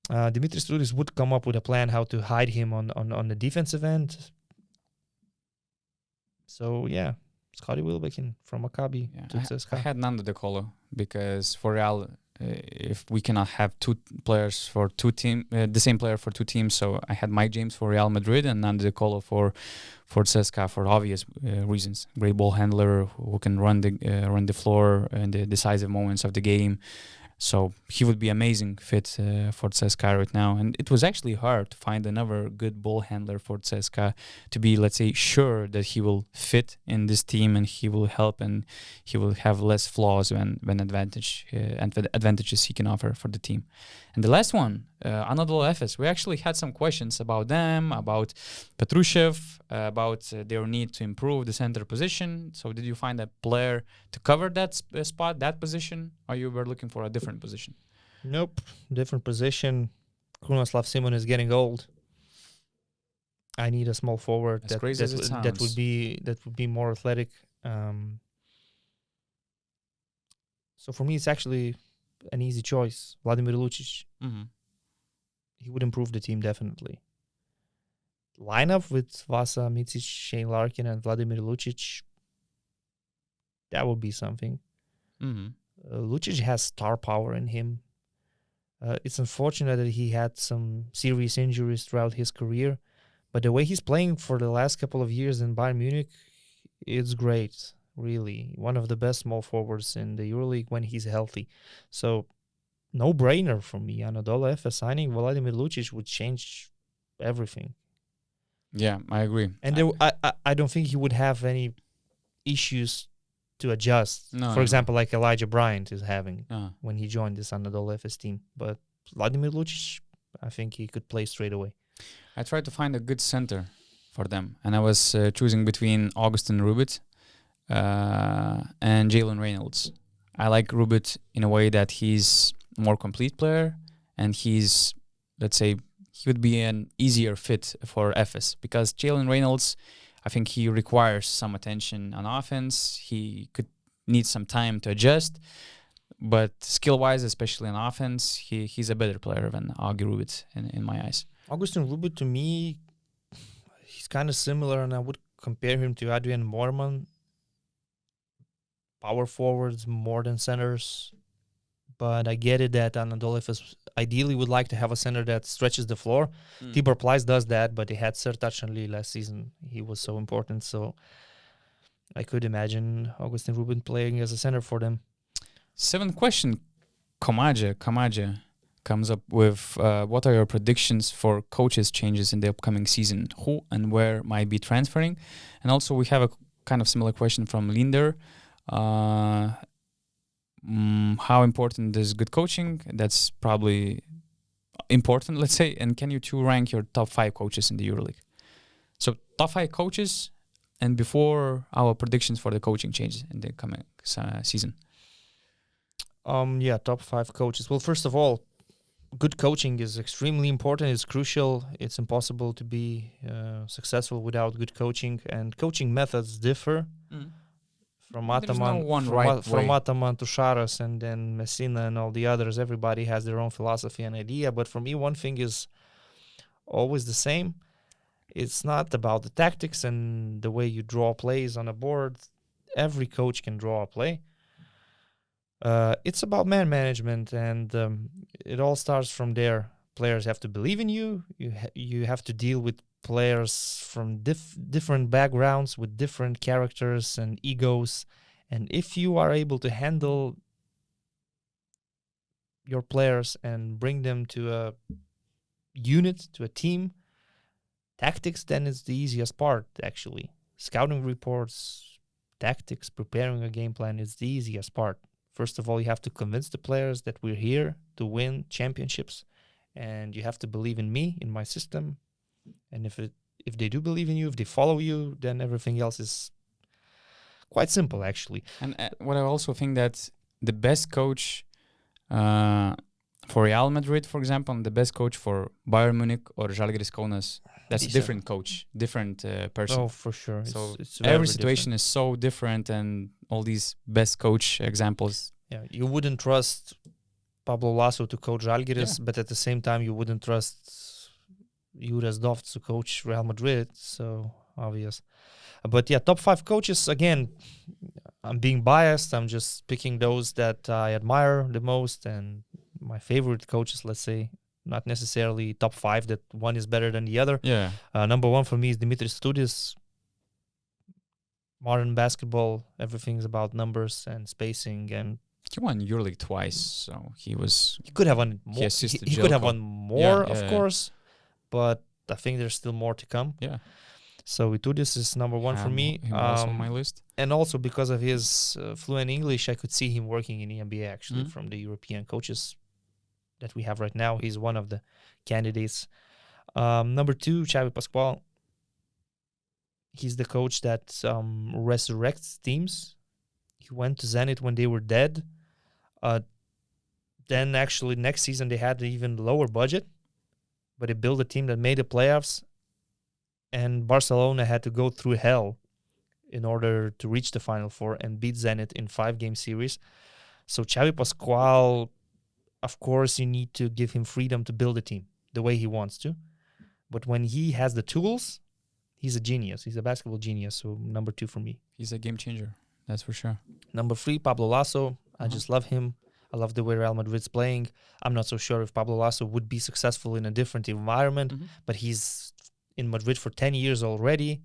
Dimitris Trudis would come up with a plan how to hide him on the defensive end. So, yeah, Scottie Wilbekin from Maccabi to CSKA.
I had Nando De Colo because for Real, if we cannot have two players for two teams, the same player for two teams, so I had Mike James for Real Madrid and Nando De Colo for CSKA for obvious reasons. Great ball handler who can run the floor in the decisive moments of the game. So he would be amazing fit for CSKA right now. And it was actually hard to find another good ball handler for CSKA to be, let's say, sure that he will fit in this team and he will help and he will have less flaws when advantages he can offer for the team. And the last one, Anadolu Efes. We actually had some questions about them, about Petrushev, about their need to improve the center position. So did you find a player to cover that spot, that position, or you were looking for a different position?
Nope, different position. Krunoslav Simon is getting old. I need a small forward that would be more athletic. So for me, it's actually an easy choice. Vladimir Lucic.
Mm-hmm.
He would improve the team definitely. Lineup with Vasa, Micic, Shane Larkin, and Vladimir Lucic. That would be something.
Mm-hmm.
Lucic has star power in him. It's unfortunate that he had some serious injuries throughout his career, but the way he's playing for the last couple of years in Bayern Munich, it's great. Really, one of the best small forwards in the EuroLeague when he's healthy. So, no-brainer for me. Anadolu Efes signing Vladimir Lucic would change everything.
Yeah, I agree.
And I don't think he would have any issues to adjust. For example, like Elijah Bryant is having when he joined this Anadolu Efes team. But Vladimir Lucic, I think he could play straight away.
I tried to find a good center for them, and I was choosing between Augustin Rubit and Jalen Reynolds. I like Rubit in a way that he's a more complete player, and he's, let's say, he would be an easier fit for Efes because Jalen Reynolds, I think he requires some attention on offense. He could need some time to adjust, but skill-wise, especially on offense, he's a better player than Augie Rubit in my eyes.
Augustin Rubit, to me, he's kind of similar, and I would compare him to Adrian Moorman. Power forwards more than centers, but I get it that Anadolu Efes ideally would like to have a center that stretches the floor. Tibor Pleiss does that, but he had Sertac Lee last season. He was so important, so I could imagine Augustin Rubin playing as a center for them.
7th question, Komaja comes up with what are your predictions for coaches changes in the upcoming season? Who and where might be transferring? And also we have a kind of similar question from Linder. How important is good coaching? That's probably important, let's say. And can you rank your top 5 coaches in the EuroLeague? So top 5 coaches, and before our predictions for the coaching changes in the coming season.
Top 5 coaches. Well, first of all, good coaching is extremely important. It's crucial. It's impossible to be successful without good coaching, and coaching methods differ. From Ataman, from Ataman to Sharas and then Messina and all the others, everybody has their own philosophy and idea. But for me, one thing is always the same. It's not about the tactics and the way you draw plays on a board. Every coach can draw a play. It's about man management, and it all starts from there. Players have to believe in you. You have to deal with players from different backgrounds with different characters and egos, and if you are able to handle your players and bring them to a unit, to a team. Tactics, then, is the easiest part, actually. Scouting reports, tactics, preparing a game plan is the easiest part. First of all, you have to convince the players that we're here to win championships, and you have to believe in me, in my system. And if they do believe in you, if they follow you, then everything else is quite simple, actually.
And what I also think that the best coach for Real Madrid, for example, and the best coach for Bayern Munich or Zalgiris Kaunas, that's a different coach, different person.
Oh, for sure.
So
it's
every situation is so different, and all these best coach examples.
Yeah, you wouldn't trust Pablo Lasso to coach Zalgiris, but at the same time, you wouldn't trust Juras Dovts to coach Real Madrid. So obvious. But yeah, top 5 coaches, again, I'm being biased. I'm just picking those that I admire the most and my favorite coaches, let's say. Not necessarily top 5 that one is better than the other.
Yeah.
Number 1 for me is Dimitris Studis. Modern basketball, everything's about numbers and spacing, and
he won EuroLeague twice, so he
could have won more. He could have won more, of course, but I think there's still more to come.
Yeah.
So Itudis is number 1 for me.
Also on my list.
And also because of his fluent English, I could see him working in the NBA, actually, from the European coaches that we have right now. He's one of the candidates. Number 2, Xavi Pascual. He's the coach that resurrects teams. He went to Zenit when they were dead. Then actually next season they had an even lower budget, but he built a team that made the playoffs. And Barcelona had to go through hell in order to reach the Final Four and beat Zenit in 5-game series. So Xavi Pascual, of course, you need to give him freedom to build a team the way he wants to. But when he has the tools, he's a genius. He's a basketball genius. So number 2 for me.
He's a game changer. That's for sure.
Number 3, Pablo Lasso. I just love him. I love the way Real Madrid's playing. I'm not so sure if Pablo Lasso would be successful in a different environment, but he's in Madrid for 10 years already,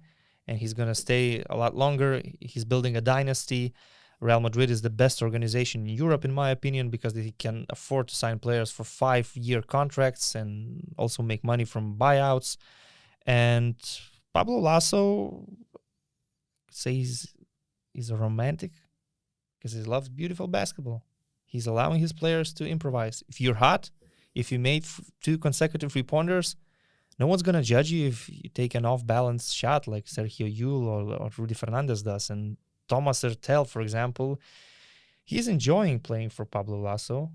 and he's going to stay a lot longer. He's building a dynasty. Real Madrid is the best organization in Europe, in my opinion, because they can afford to sign players for 5-year contracts and also make money from buyouts. And Pablo Lasso says he's a romantic because he loves beautiful basketball. He's allowing his players to improvise. If you're hot, if you made 2 consecutive 3-pointers, no one's going to judge you if you take an off-balance shot like Sergio Yul or Rudy Fernandez does. And Thomas Hertel, for example, he's enjoying playing for Pablo Lasso.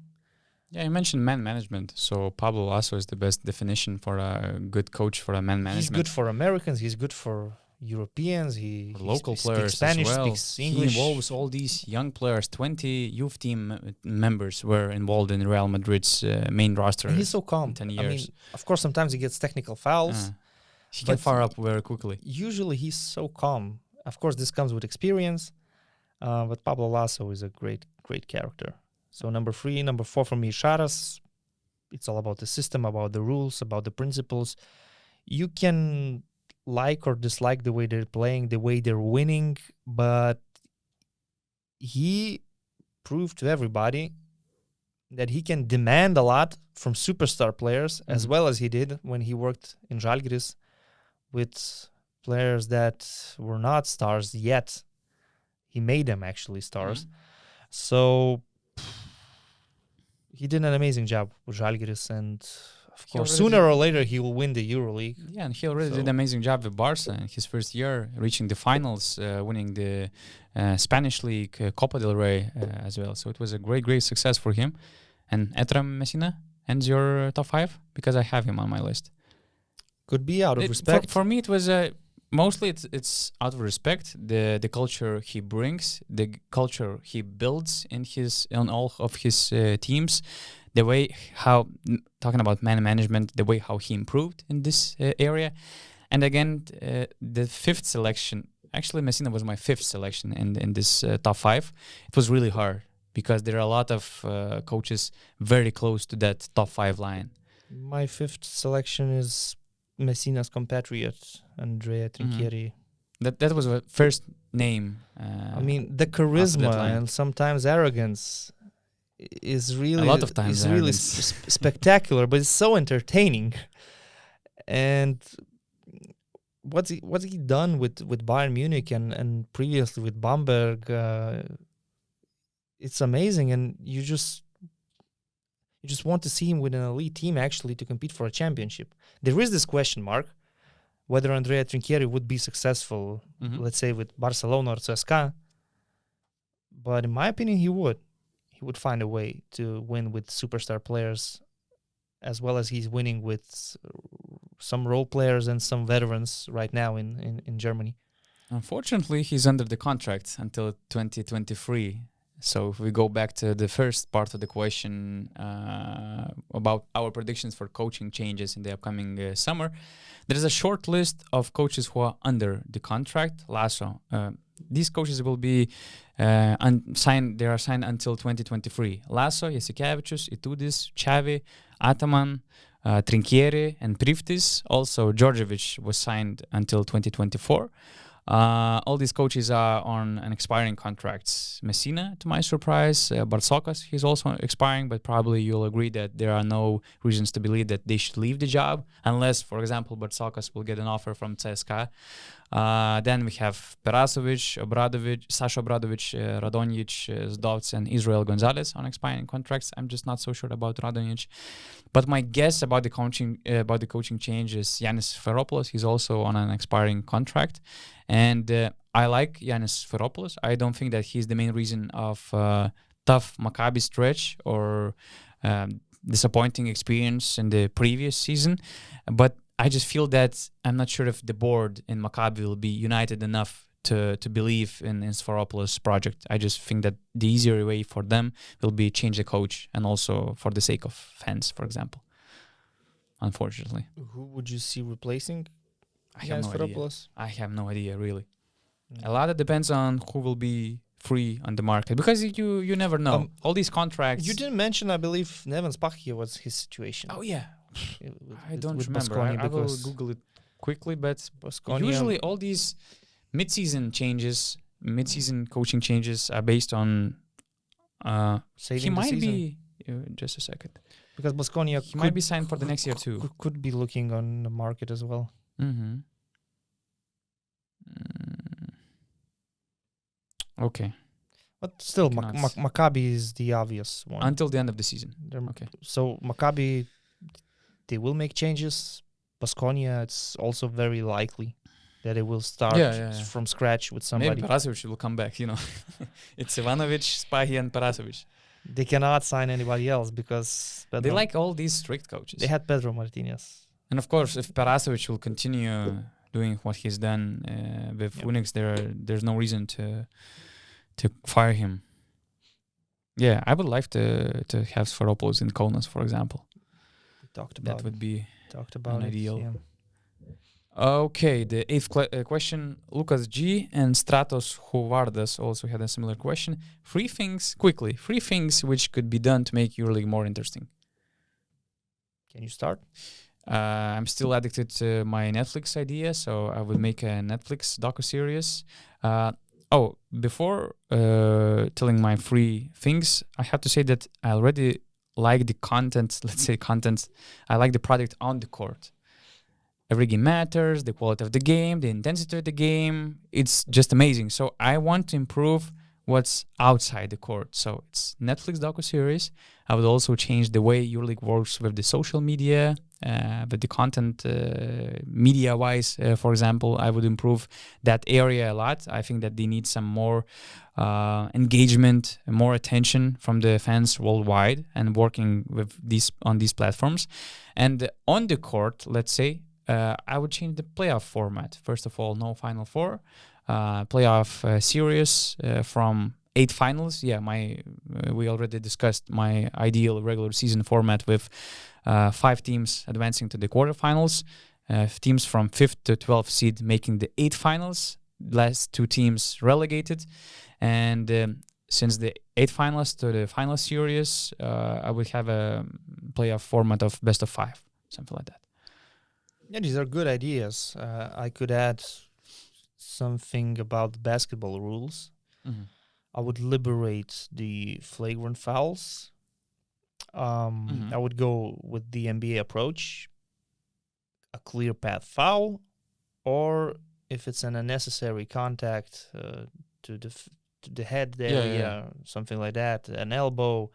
Yeah, you mentioned man management. So Pablo Lasso is the best definition for a good coach for a man management.
He's good for Americans. He's good for Europeans. He
local players
speaks Spanish,
as well.
speaks English.
He involves all these young players. 20 youth team members were involved in Real Madrid's main roster.
And he's so calm.
10 years.
I mean, of course, sometimes he gets technical fouls.
He can fire up very quickly.
Usually he's so calm. Of course, this comes with experience. But Pablo Lasso is a great character. So number 3, number 4 for me, Charas. It's all about the system, about the rules, about the principles. You can like or dislike the way they're playing, the way they're winning, but he proved to everybody that he can demand a lot from superstar players, as well as he did when he worked in Zalgiris with players that were not stars yet. He made them actually stars. So he did an amazing job with Zalgiris, and of course, sooner or later he will win the EuroLeague.
Yeah, and he already did an amazing job with Barca in his first year, reaching the finals, winning the Spanish League, Copa del Rey as well. So it was a great success for him. And Etram Messina ends your top 5? Because I have him on my list.
Could be out of respect.
For me, it was mostly it's out of respect. The culture he brings, the culture he builds on all of his teams. The way how, talking about man management, the way how he improved in this area. And again, the 5th selection, actually Messina was my 5th selection in this top 5. It was really hard because there are a lot of coaches very close to that top 5 line.
My 5th selection is Messina's compatriot, Andrea Trinchieri.
That was the first name.
I mean, the charisma and sometimes arrogance is really
a lot of times
is really spectacular, but it's so entertaining. And what's he done with Bayern Munich and previously with Bamberg? It's amazing, and you just want to see him with an elite team actually to compete for a championship. There is this question mark whether Andrea Trinchieri would be successful, let's say with Barcelona or CSKA. But in my opinion, he would. He would find a way to win with superstar players, as well as he's winning with some role players and some veterans right now in Germany.
Unfortunately, he's under the contract until 2023. So if we go back to the first part of the question about our predictions for coaching changes in the upcoming summer, there is a short list of coaches who are under the contract. Lasso, these coaches will be signed. They are signed until 2023. Lasso, Jasikevičius, Itudis, Xavi, Ataman, Trinchieri, and Privtis. Also, Djordjevic was signed until 2024. All these coaches are on an expiring contracts. Messina, to my surprise, Bartzokas, he's also expiring, but probably you'll agree that there are no reasons to believe that they should leave the job, unless, for example, Bartzokas will get an offer from CSKA. Then we have Perasovic, Sasha Obradovic, Radonjic, Zdovc, and Israel Gonzalez on expiring contracts. I'm just not so sure about Radonjic. But my guess about the coaching change is Yanis Feropoulos. He's also on an expiring contract. And I like Yanis Feropoulos. I don't think that he's the main reason of tough Maccabi stretch or disappointing experience in the previous season. But I just feel that I'm not sure if the board in Maccabi will be united enough to believe in Sforopoulos' project. I just think that the easier way for them will be change the coach, and also for the sake of fans, for example. Unfortunately.
Who would you see replacing
I have no idea. I have no idea, really.
Mm.
A lot of depends on who will be free on the market, because you never know. All these contracts.
You didn't mention, I believe, Neven Spahia was his situation.
Oh yeah, I don't remember.
Baskonia,
I will Google it quickly, but usually all these mid-season coaching changes are based on. He might be. Just a second.
Because Baskonia
might be signed for the next year too.
Could be looking on the market as well.
Mm-hmm. Okay.
But still, Maccabi is the obvious one.
Until the end of the season. Okay.
So Maccabi, they will make changes. Baskonia, it's also very likely that it will start from scratch with somebody.
Maybe Perasovic will come back, It's Ivanovic, Spahi, and Perasovic.
They cannot sign anybody else because
they like all these strict coaches.
They had Pedro Martinez.
And of course, if Perasovic will continue doing what he's done with Unix, there's no reason to fire him. Yeah, I would like to have Sforopoulos in Kaunas, for example. That would be an ideal.
Yeah.
Okay, the eighth question. Lucas G and Stratos Huvardas also had a similar question. Three things which could be done to make EuroLeague more interesting.
Can you start?
I'm still addicted to my Netflix idea, so I would make a Netflix docuseries. Before telling my three things, I have to say that I already like the content. I like the product on the court. Every game matters, the quality of the game, the intensity of the game. It's just amazing. So I want to improve what's outside the court. So it's Netflix docuseries. I would also change the way EuroLeague works with the social media, with the content media-wise, for example. I would improve that area a lot. I think that they need some more engagement, more attention from the fans worldwide, and working with on these platforms. And on the court, let's say, I would change the playoff format. First of all, no Final Four. Playoff series from 8 finals. Yeah, we already discussed my ideal regular season format with 5 teams advancing to the quarterfinals. Teams from 5th to 12th seed making the 8 finals. Last 2 teams relegated. And since the 8 finalists to the final series, I would have a playoff format of best of 5, something like that.
Yeah, these are good ideas. I could add something about basketball rules.
Mm-hmm.
I would liberate the flagrant fouls I would go with the NBA approach, a clear path foul, or if it's an unnecessary contact to the head area, something like that, an elbow,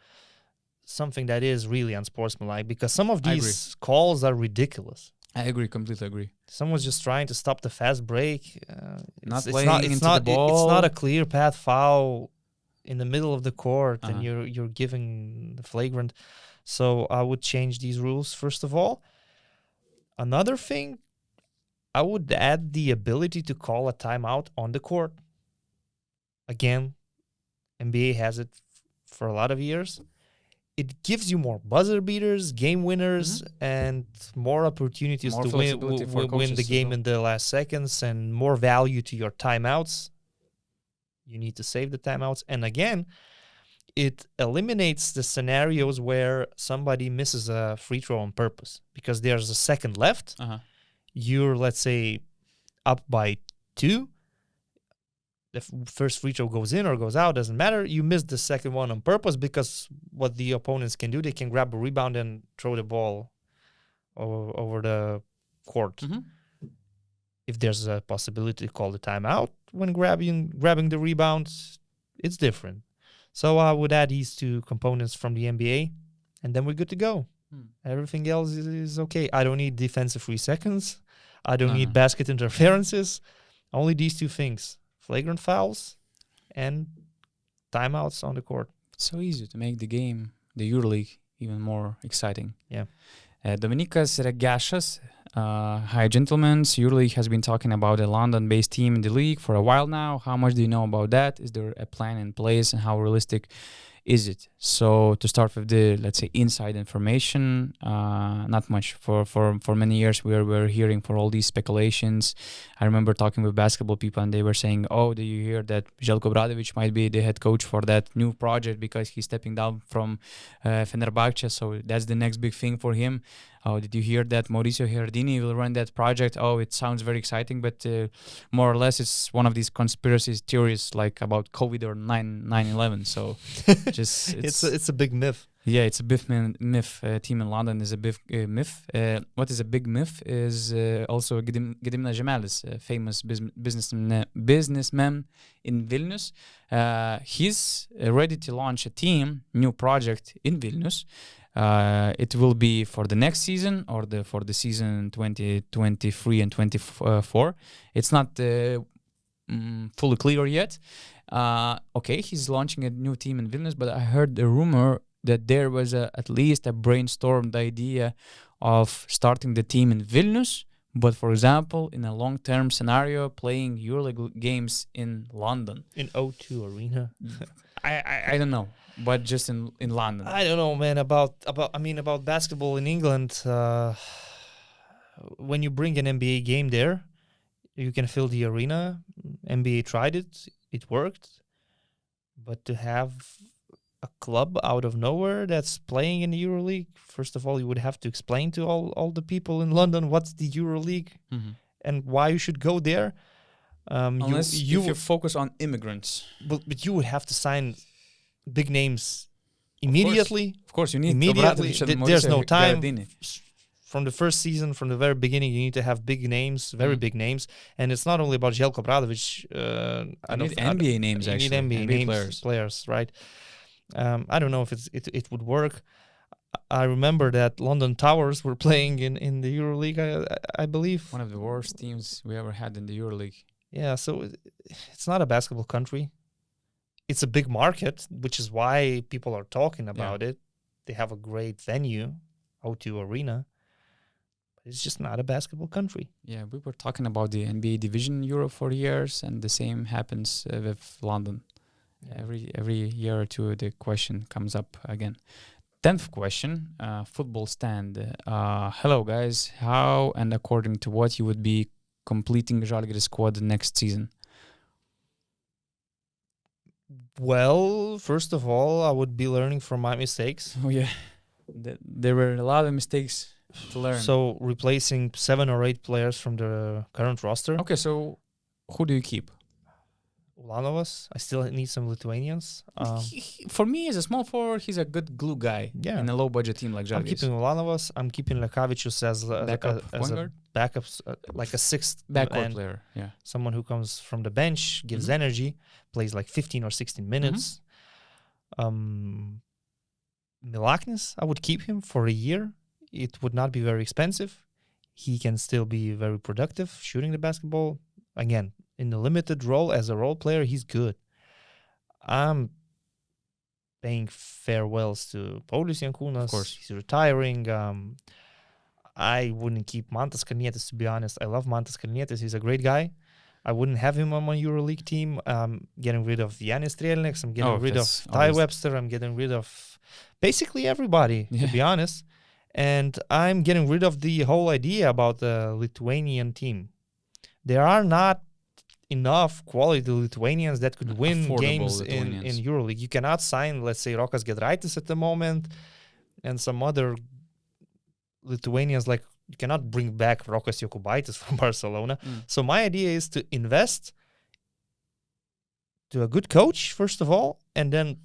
something that is really unsportsmanlike, because some of these calls are ridiculous.
I agree, completely agree.
Someone's just trying to stop the fast break.
It's not
a clear path foul in the middle of the court, and you're giving the flagrant. So I would change these rules first of all. Another thing, I would add the ability to call a timeout on the court. Again, NBA has it for a lot of years. It gives you more buzzer beaters, game winners, and more opportunities to win the game in the last seconds, and more value to your timeouts. You need to save the timeouts. And again, it eliminates the scenarios where somebody misses a free throw on purpose because there's a second left. You're, let's say, up by 2. The first free throw goes in or goes out, doesn't matter. You missed the second one on purpose because what the opponents can do, they can grab a rebound and throw the ball over the court. If there's a possibility to call the timeout when grabbing the rebound, it's different. So I would add these 2 components from the NBA, and then we're good to go. Everything else is okay. I don't need defensive 3 seconds. I don't need basket interferences. Only these 2 things. Flagrant fouls and timeouts on the court.
So easy to make the game, the EuroLeague, even more exciting.
Yeah.
Dominikas Regashas. Hi, gentlemen. EuroLeague has been talking about a London-based team in the league for a while now. How much do you know about that? Is there a plan in place, and how realistic is it? So to start with the, let's say, inside information, not much. For many years we were hearing for all these speculations. I remember talking with basketball people, and they were saying, oh, do you hear that Željko Obradović might be the head coach for that new project because he's stepping down from Fenerbahce, so that's the next big thing for him. Oh, did you hear that Mauricio Herdini will run that project? Oh, it sounds very exciting, but more or less it's one of these conspiracy theories like about COVID or 9/11. So just
it's a big myth.
Yeah, it's a big myth. Team in London is a big myth. What is a big myth is also Gediminas Žemelis, famous businessman in Vilnius. He's ready to launch a new project in Vilnius. It will be for the next season or for the season 2023 and 24. It's not fully clear yet. Okay, he's launching a new team in Vilnius, but I heard a rumor that there was at least a brainstormed idea of starting the team in Vilnius, but for example, in a long-term scenario, playing EuroLeague games in London.
In O2 Arena?
I don't know. But just in London.
I don't know, man, about basketball in England. When you bring an NBA game there, you can fill the arena. NBA tried it. It worked. But to have a club out of nowhere that's playing in the EuroLeague, first of all, you would have to explain to all the people in London what's the EuroLeague and why you should go there.
Unless you focus on immigrants.
But you would have to sign big names immediately.
Of course, you need
immediately. There's no time. From the first season, from the very beginning, you need to have big names, very big names, and it's not only about Željko Obradović.
I need NBA names, actually.
You need NBA players, right? I don't know if it would work. I remember that London Towers were playing in the EuroLeague. I believe
one of the worst teams we ever had in the EuroLeague.
Yeah, so it's not a basketball country. It's a big market, which is why people are talking about it. They have a great venue, O2 Arena. But it's just not a basketball country.
Yeah, we were talking about the NBA division in Europe for years, and the same happens with London. Yeah. Every year or two, the question comes up again. 10th question, football stand. Hello, guys. How and according to what you would be completing Žalgiris squad next season?
Well, first of all, I would be learning from my mistakes.
Oh, yeah. There were a lot of mistakes to learn.
So, replacing 7 or 8 players from the current roster.
Okay, so who do you keep?
Ulanovas. I still need some Lithuanians.
For me, as a small forward, he's a good glue guy in a low-budget team like Žalgiris.
I'm keeping Ulanovas. I'm keeping Lekavičius as a backup, like a sixth
backcourt player. Yeah,
someone who comes from the bench, gives energy, plays like 15 or 16 minutes. Milaknis, I would keep him for a year. It would not be very expensive. He can still be very productive shooting the basketball. Again, in the limited role as a role player, he's good. I'm paying farewells to Paulius Jankūnas.
Of course.
He's retiring. I wouldn't keep Mantas Kalnietis, to be honest. I love Mantas Kalnietis. He's a great guy. I wouldn't have him on my EuroLeague team. I'm getting rid of Yanis Strelnieks. I'm getting rid of Ty Webster. I'm getting rid of basically everybody, to be honest. And I'm getting rid of the whole idea about the Lithuanian team. There are not enough quality Lithuanians that could win games in EuroLeague. You cannot sign, let's say, Rokas Giedraitis at the moment and some other Lithuanians. Like, you cannot bring back Rokas Jokubaitis from Barcelona. So my idea is to invest to a good coach, first of all, and then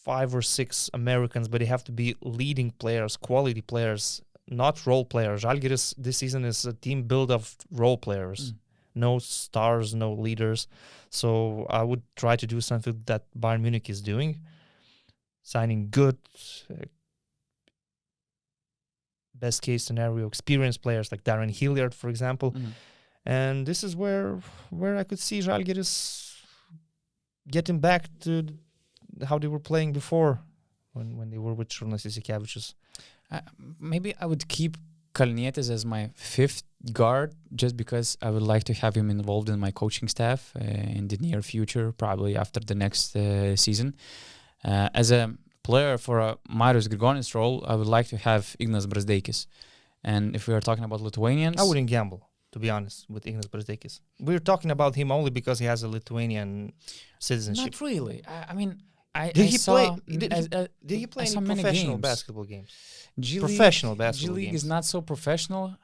5 or 6 Americans, but they have to be leading players, quality players, not role players. Žalgiris this season is a team built of role players. No stars, no leaders. So I would try to do something that Bayern Munich is doing, signing good, best case scenario, experienced players like Darren Hilliard, for example. And this is where I could see Žalgiris getting back to how they were playing before when they were with Šarūnas Jasikevičius.
Maybe I would keep Kalnietis as my 5th guard just because I would like to have him involved in my coaching staff in the near future, probably after the next season. As a player for a Marius Grigonis role, I would like to have Ignas Brazdeikis. And if we are talking about Lithuanians...
I wouldn't gamble, to be honest, with Ignas Brazdeikis. We're talking about him only because he has a Lithuanian citizenship.
Not really. I mean...
Did he play any professional basketball games? Professional basketball
G-League
games.
is not so professional,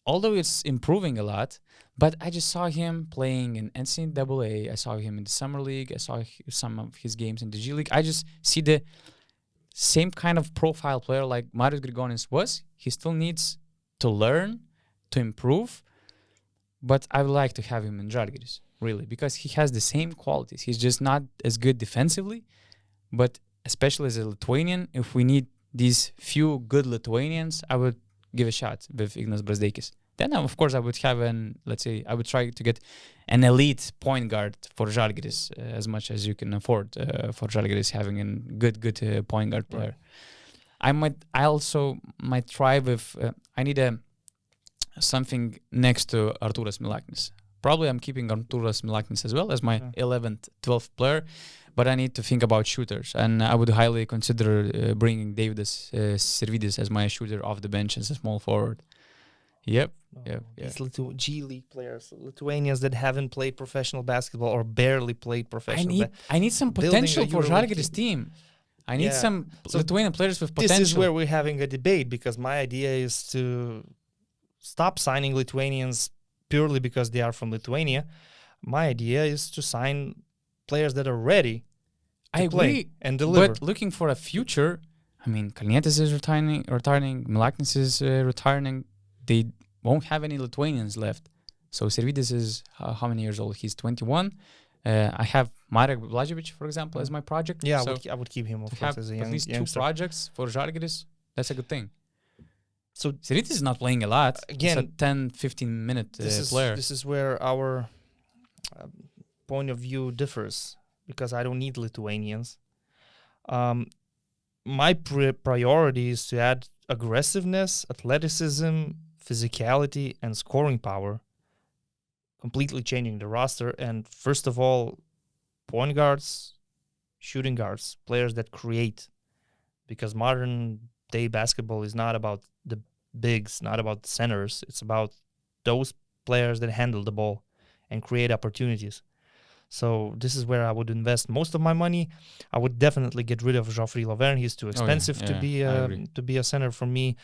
although it's improving a lot. But I just saw him playing in NCAA. I saw him in the Summer League. I saw some of his games in the G-League. I just see the same kind of profile player like Marius Grigonis was. He still needs to learn, to improve. But I would like to have him in Žalgiris, really, because he has the same qualities. He's just not as good defensively. But especially as a Lithuanian, if we need these few good Lithuanians, I would give a shot with Ignas Brazdeikis. Then, of course, I would have I would try to get an elite point guard for Žalgiris as much as you can afford for Žalgiris having a good point guard player. I also might try with, I need something next to Artūras Milaknis. Probably I'm keeping Artūras Milaknis as well as my 11th, 12th player. But I need to think about shooters, and I would highly consider bringing Deividas Sirvidis as my shooter off the bench as a small forward. Yep.
These little G-League players, Lithuanians that haven't played professional basketball or barely played professional.
I need some potential for Žalgiris team. I need some Lithuanian players with potential.
This is where we're having a debate because my idea is to stop signing Lithuanians purely because they are from Lithuania. My idea is to sign players that are ready to play and deliver.
But looking for a future, I mean, Kalnietis is retiring, Milaknis is retiring. They won't have any Lithuanians left. So Sirvidis is how many years old? He's 21. I have Marek Blažević, for example, as my project.
Yeah, so I would keep him, of course, as a young
youngster. At least 2 projects for Žalgiris, that's a good thing.
So
Sirvidis is not playing a lot. Again, it's a 10-15 minute player.
This is where our point of view differs because I don't need Lithuanians. My priority is to add aggressiveness, athleticism, physicality, and scoring power, completely changing the roster. And first of all, point guards, shooting guards, players that create, because modern day basketball is not about the bigs, not about the centers. It's about those players that handle the ball and create opportunities. So this is where I would invest most of my money. I would definitely get rid of Geoffrey Laverne. He's too expensive to be a center for me.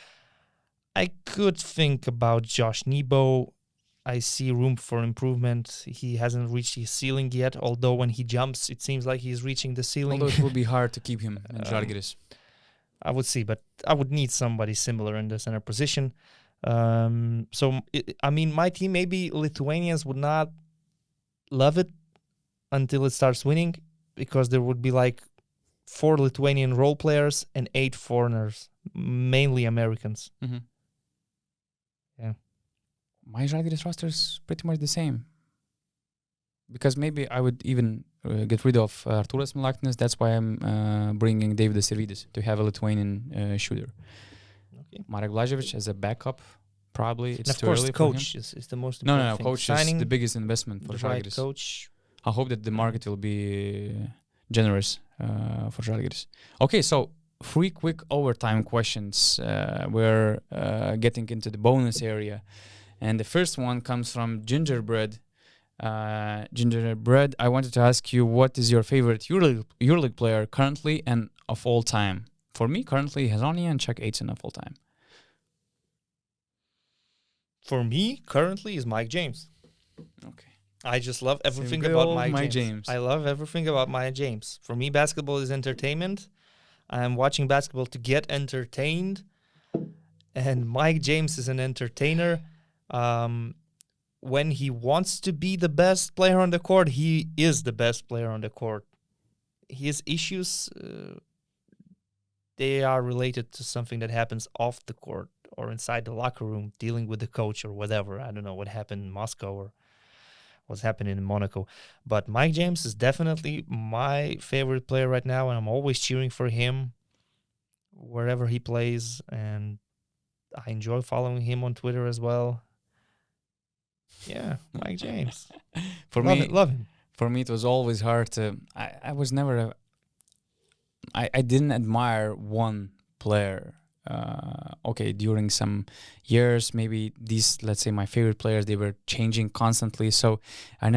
I could think about Josh Nebo. I see room for improvement. He hasn't reached his ceiling yet, although when he jumps, it seems like he's reaching the ceiling.
Although it will be hard to keep him in Žalgiris.
I would see, but I would need somebody similar in the center position. My team, maybe Lithuanians would not love it until it starts winning, because there would be like 4 Lithuanian role players and 8 foreigners, mainly Americans.
Mm-hmm.
Yeah.
My Žalgiris roster is pretty much the same. Because maybe I would even get rid of Artūras Milaknis. That's why I'm bringing David Sirvidis to have a Lithuanian shooter.
Okay.
Marek Blažević as a backup, probably. It's
and of
too
course,
early
coach
for him.
is the most important
No.
thing.
Coach
Signing
is the biggest investment for
the right
Žalgiris.
coach.
I hope that the market will be generous for Žalgiris. Okay, so 3 quick overtime questions. We're getting into the bonus area. And the first one comes from Gingerbread. Gingerbread, I wanted to ask you, what is your favorite EuroLeague player currently and of all time? For me, currently, Hazonia and Chuck Aiton of all time.
For me, currently, is Mike James.
Okay.
I just love everything
Good
about
old
Mike James. I love everything about Mike James. For me, basketball is entertainment. I'm watching basketball to get entertained. And Mike James is an entertainer. When he wants to be the best player on the court, he is the best player on the court. His issues, they are related to something that happens off the court or inside the locker room, dealing with the coach or whatever. I don't know what happened in Moscow or what's happening in Monaco. But Mike James is definitely my favorite player right now, and I'm always cheering for him wherever he plays. And I enjoy following him on Twitter as well. Yeah, Mike James. Love him.
For me, it was always hard to. I didn't admire one player. During some years, maybe these, let's say, my favorite players, they were changing constantly. So I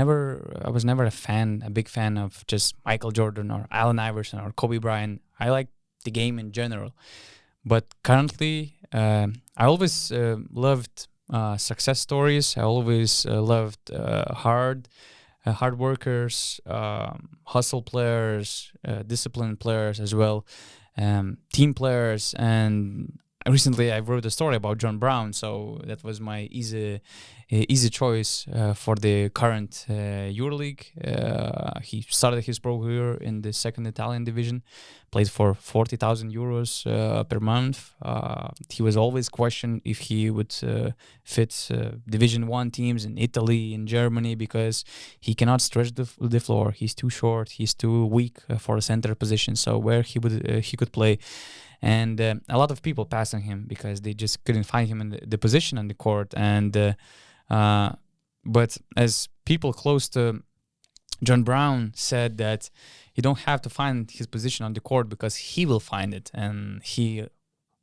was never a big fan of just Michael Jordan or Allen Iverson or Kobe Bryant. I like the game in general. But currently, I always loved success stories. I always loved hard workers, hustle players, disciplined players as well, team players. And recently I wrote a story about John Brown, so that was my easy choice for the current EuroLeague. He started his pro career in the second Italian division, played for 40,000 euros per month. He was always questioned if he would fit Division 1 teams in Italy, in Germany, because he cannot stretch the floor. He's too short. He's too weak for a center position. So where he could play. And a lot of people passed on him because they just couldn't find him in the position on the court. And but as people close to John Brown said, that you don't have to find his position on the court because he will find it. And he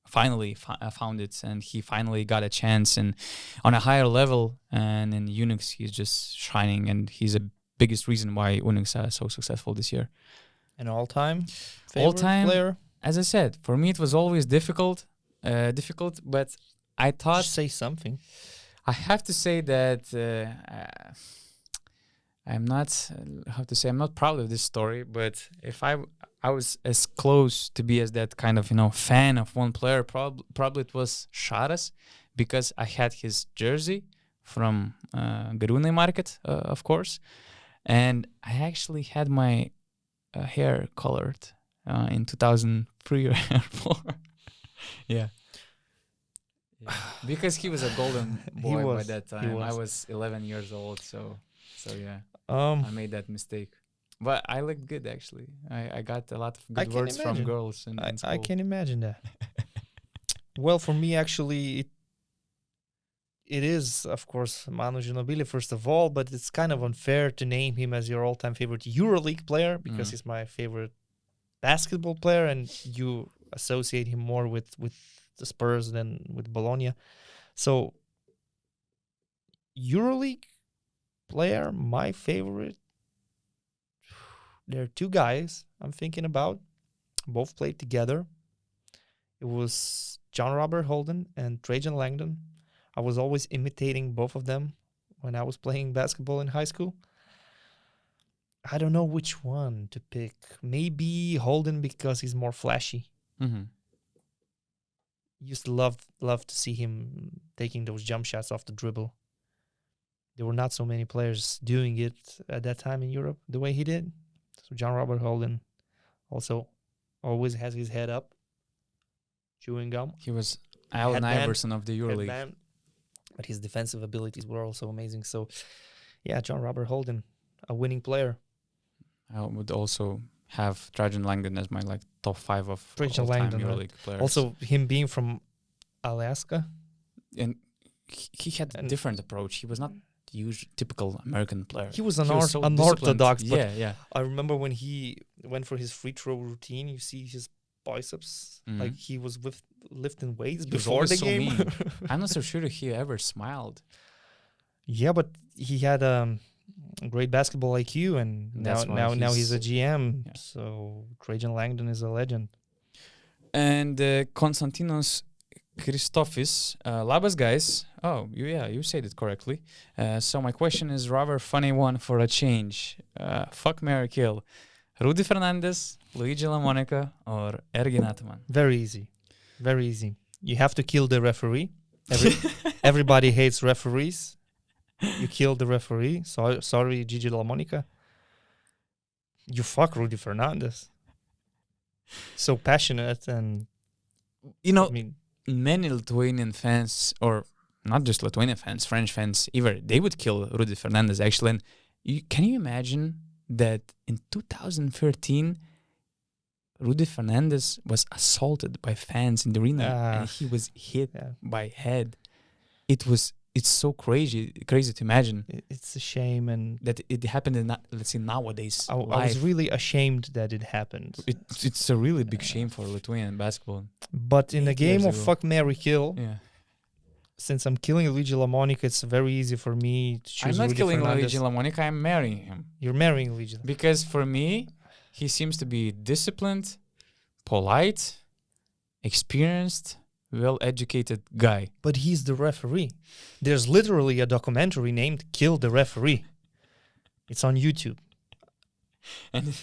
finally found it, and he finally got a chance and on a higher level. And in Unix, he's just shining, and he's the biggest reason why Unix are so successful this year.
An all-time favorite player?
As I said, for me it was always difficult, but I thought...
Just say something.
I have to say that I'm not proud of this story, but if I was as close to be as that kind of, fan of one player, probably it was Šaras, because I had his jersey from Garūnai market, of course, and I actually had my hair colored in 2003 or 2004. Yeah. Because he was a golden boy by that time. I was 11 years old, so yeah. I made that mistake. But I looked good, actually. I got a lot of good words from girls in school.
I can imagine that. Well, for me, actually, it is, of course, Manu Ginobili, first of all, but it's kind of unfair to name him as your all-time favorite EuroLeague player, because he's my favorite basketball player, and you associate him more with the Spurs than with Bologna. So, EuroLeague player, my favorite, there are 2 guys I'm thinking about. Both played together. It was John Robert Holden and Trajan Langdon. I was always imitating both of them when I was playing basketball in high school. I don't know which one to pick. Maybe Holden because he's more flashy.
Mm-hmm.
Used to love to see him taking those jump shots off the dribble. There were not so many players doing it at that time in Europe the way he did. So John Robert Holden also always has his head up, chewing gum.
He was Allen Iverson of the EuroLeague.
Headband, but his defensive abilities were also amazing. So, yeah, John Robert Holden, a winning player.
I would also have Trajan Langdon as my top 5 of
Trajan
all-time
Langdon,
EuroLeague players.
Also, him being from Alaska.
And he had a different approach. He was not typical American player.
He was unorthodox.
Yeah.
I remember when he went for his free throw routine, you see his biceps, like he was lifting weights before the game.
I'm not so sure he ever smiled.
Yeah, but he had great basketball IQ, and now he's a GM. Yeah. So Trajan Langdon is a legend.
And Konstantinos Christofis, labas guys. Oh, you said it correctly. So my question is rather funny one for a change. Fuck, marry, kill. Rudy Fernandez, Luigi LaMonica, or Ergin Ataman?
Very easy. Very easy. You have to kill the referee. Everybody hates referees. You kill the referee. Sorry, Gigi LaMonica. You fuck Rudy Fernandez. So passionate and...
many Lithuanian fans, or not just Lithuanian fans, French fans, they would kill Rudy Fernandez, actually. And can you imagine that in 2013, Rudy Fernandez was assaulted by fans in the arena and he was hit by head? It's so crazy to imagine.
It's a shame, and
that it happened in, let's say, nowadays.
I was really ashamed that it happened.
It's a really big shame for Lithuanian basketball.
But in a game of fuck, marry, kill, since I'm killing Luigi LaMonica, it's very easy for me to choose.
I'm not killing
Fernandez.
Luigi LaMonica. I'm marrying him.
You're marrying Luigi.
Because for me, he seems to be disciplined, polite, experienced, well-educated guy.
But he's the referee. There's literally a documentary named Kill the Referee. It's on YouTube.
And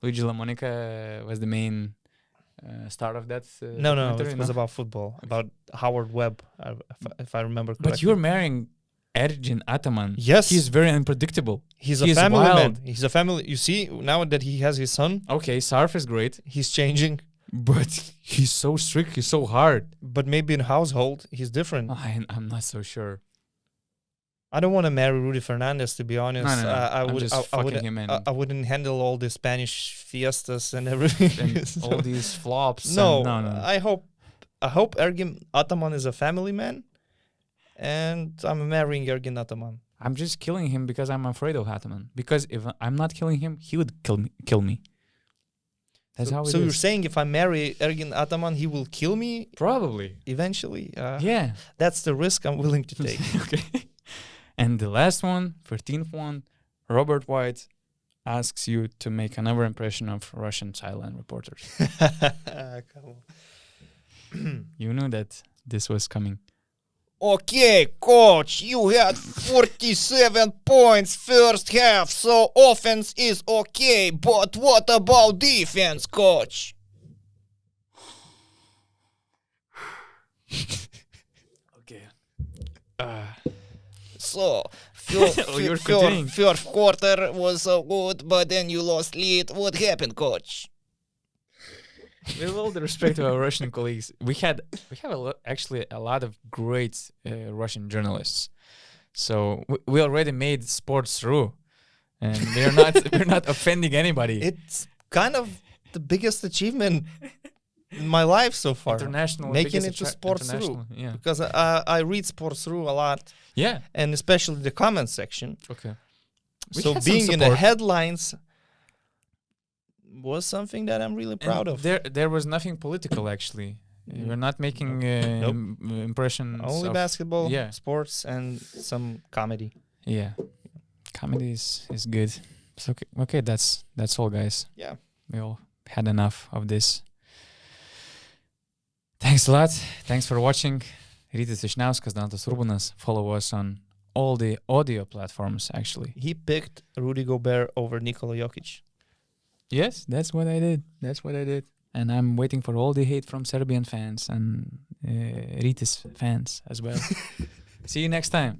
Luigi LaMonica was the main star of that
No, it was about football, about Howard Webb, if I remember correctly.
But you're marrying Ergin Ataman.
Yes.
He's very unpredictable.
He's a family man. He's a family. You see, now that he has his son.
Okay, Sarf is great.
He's changing.
But he's so strict, he's so hard.
But maybe in household, he's different.
I'm not so sure.
I don't want to marry Rudy Fernandez, to be honest.
No.
I wouldn't handle all the Spanish fiestas and everything.
And so all these flops.
No. I hope Ergin Ataman is a family man, and I'm marrying Ergin Ataman.
I'm just killing him because I'm afraid of Ataman. Because if I'm not killing him, he would kill me. That's how it is.
So you're saying if I marry Ergin Ataman, he will kill me?
Probably.
Eventually?
Yeah.
That's the risk I'm willing to take.
Okay. And the last one, 13th one, Robert White asks you to make another impression of Russian sideline reporters.
Come on.
You knew that this was coming.
Okay, coach, you had 47 points first half, so offense is okay, but what about defense, coach?
Okay.
So, first quarter was so good, but then you lost lead. What happened, coach?
With all the respect to our Russian colleagues, we have actually a lot of great Russian journalists. So we already made sports through, and we're not offending anybody.
It's kind of the biggest achievement in my life so far.
International,
making it to sports through.
Yeah.
Because I read sports through a lot.
Yeah,
and especially the comment section.
Okay.
So being in the headlines was something that I'm really proud of.
There was nothing political, actually. You're not making impressions.
Only basketball, sports, and some comedy.
Yeah, comedy is good. So, okay, that's all, guys.
Yeah,
we all had enough of this. Thanks a lot. Thanks for watching. Rytis Vyšniauskas, Donatas Urbonas. Follow us on all the audio platforms, actually.
He picked Rudy Gobert over Nikola Jokic.
Yes, that's what I did. And I'm waiting for all the hate from Serbian fans and Rytis fans as well. See you next time.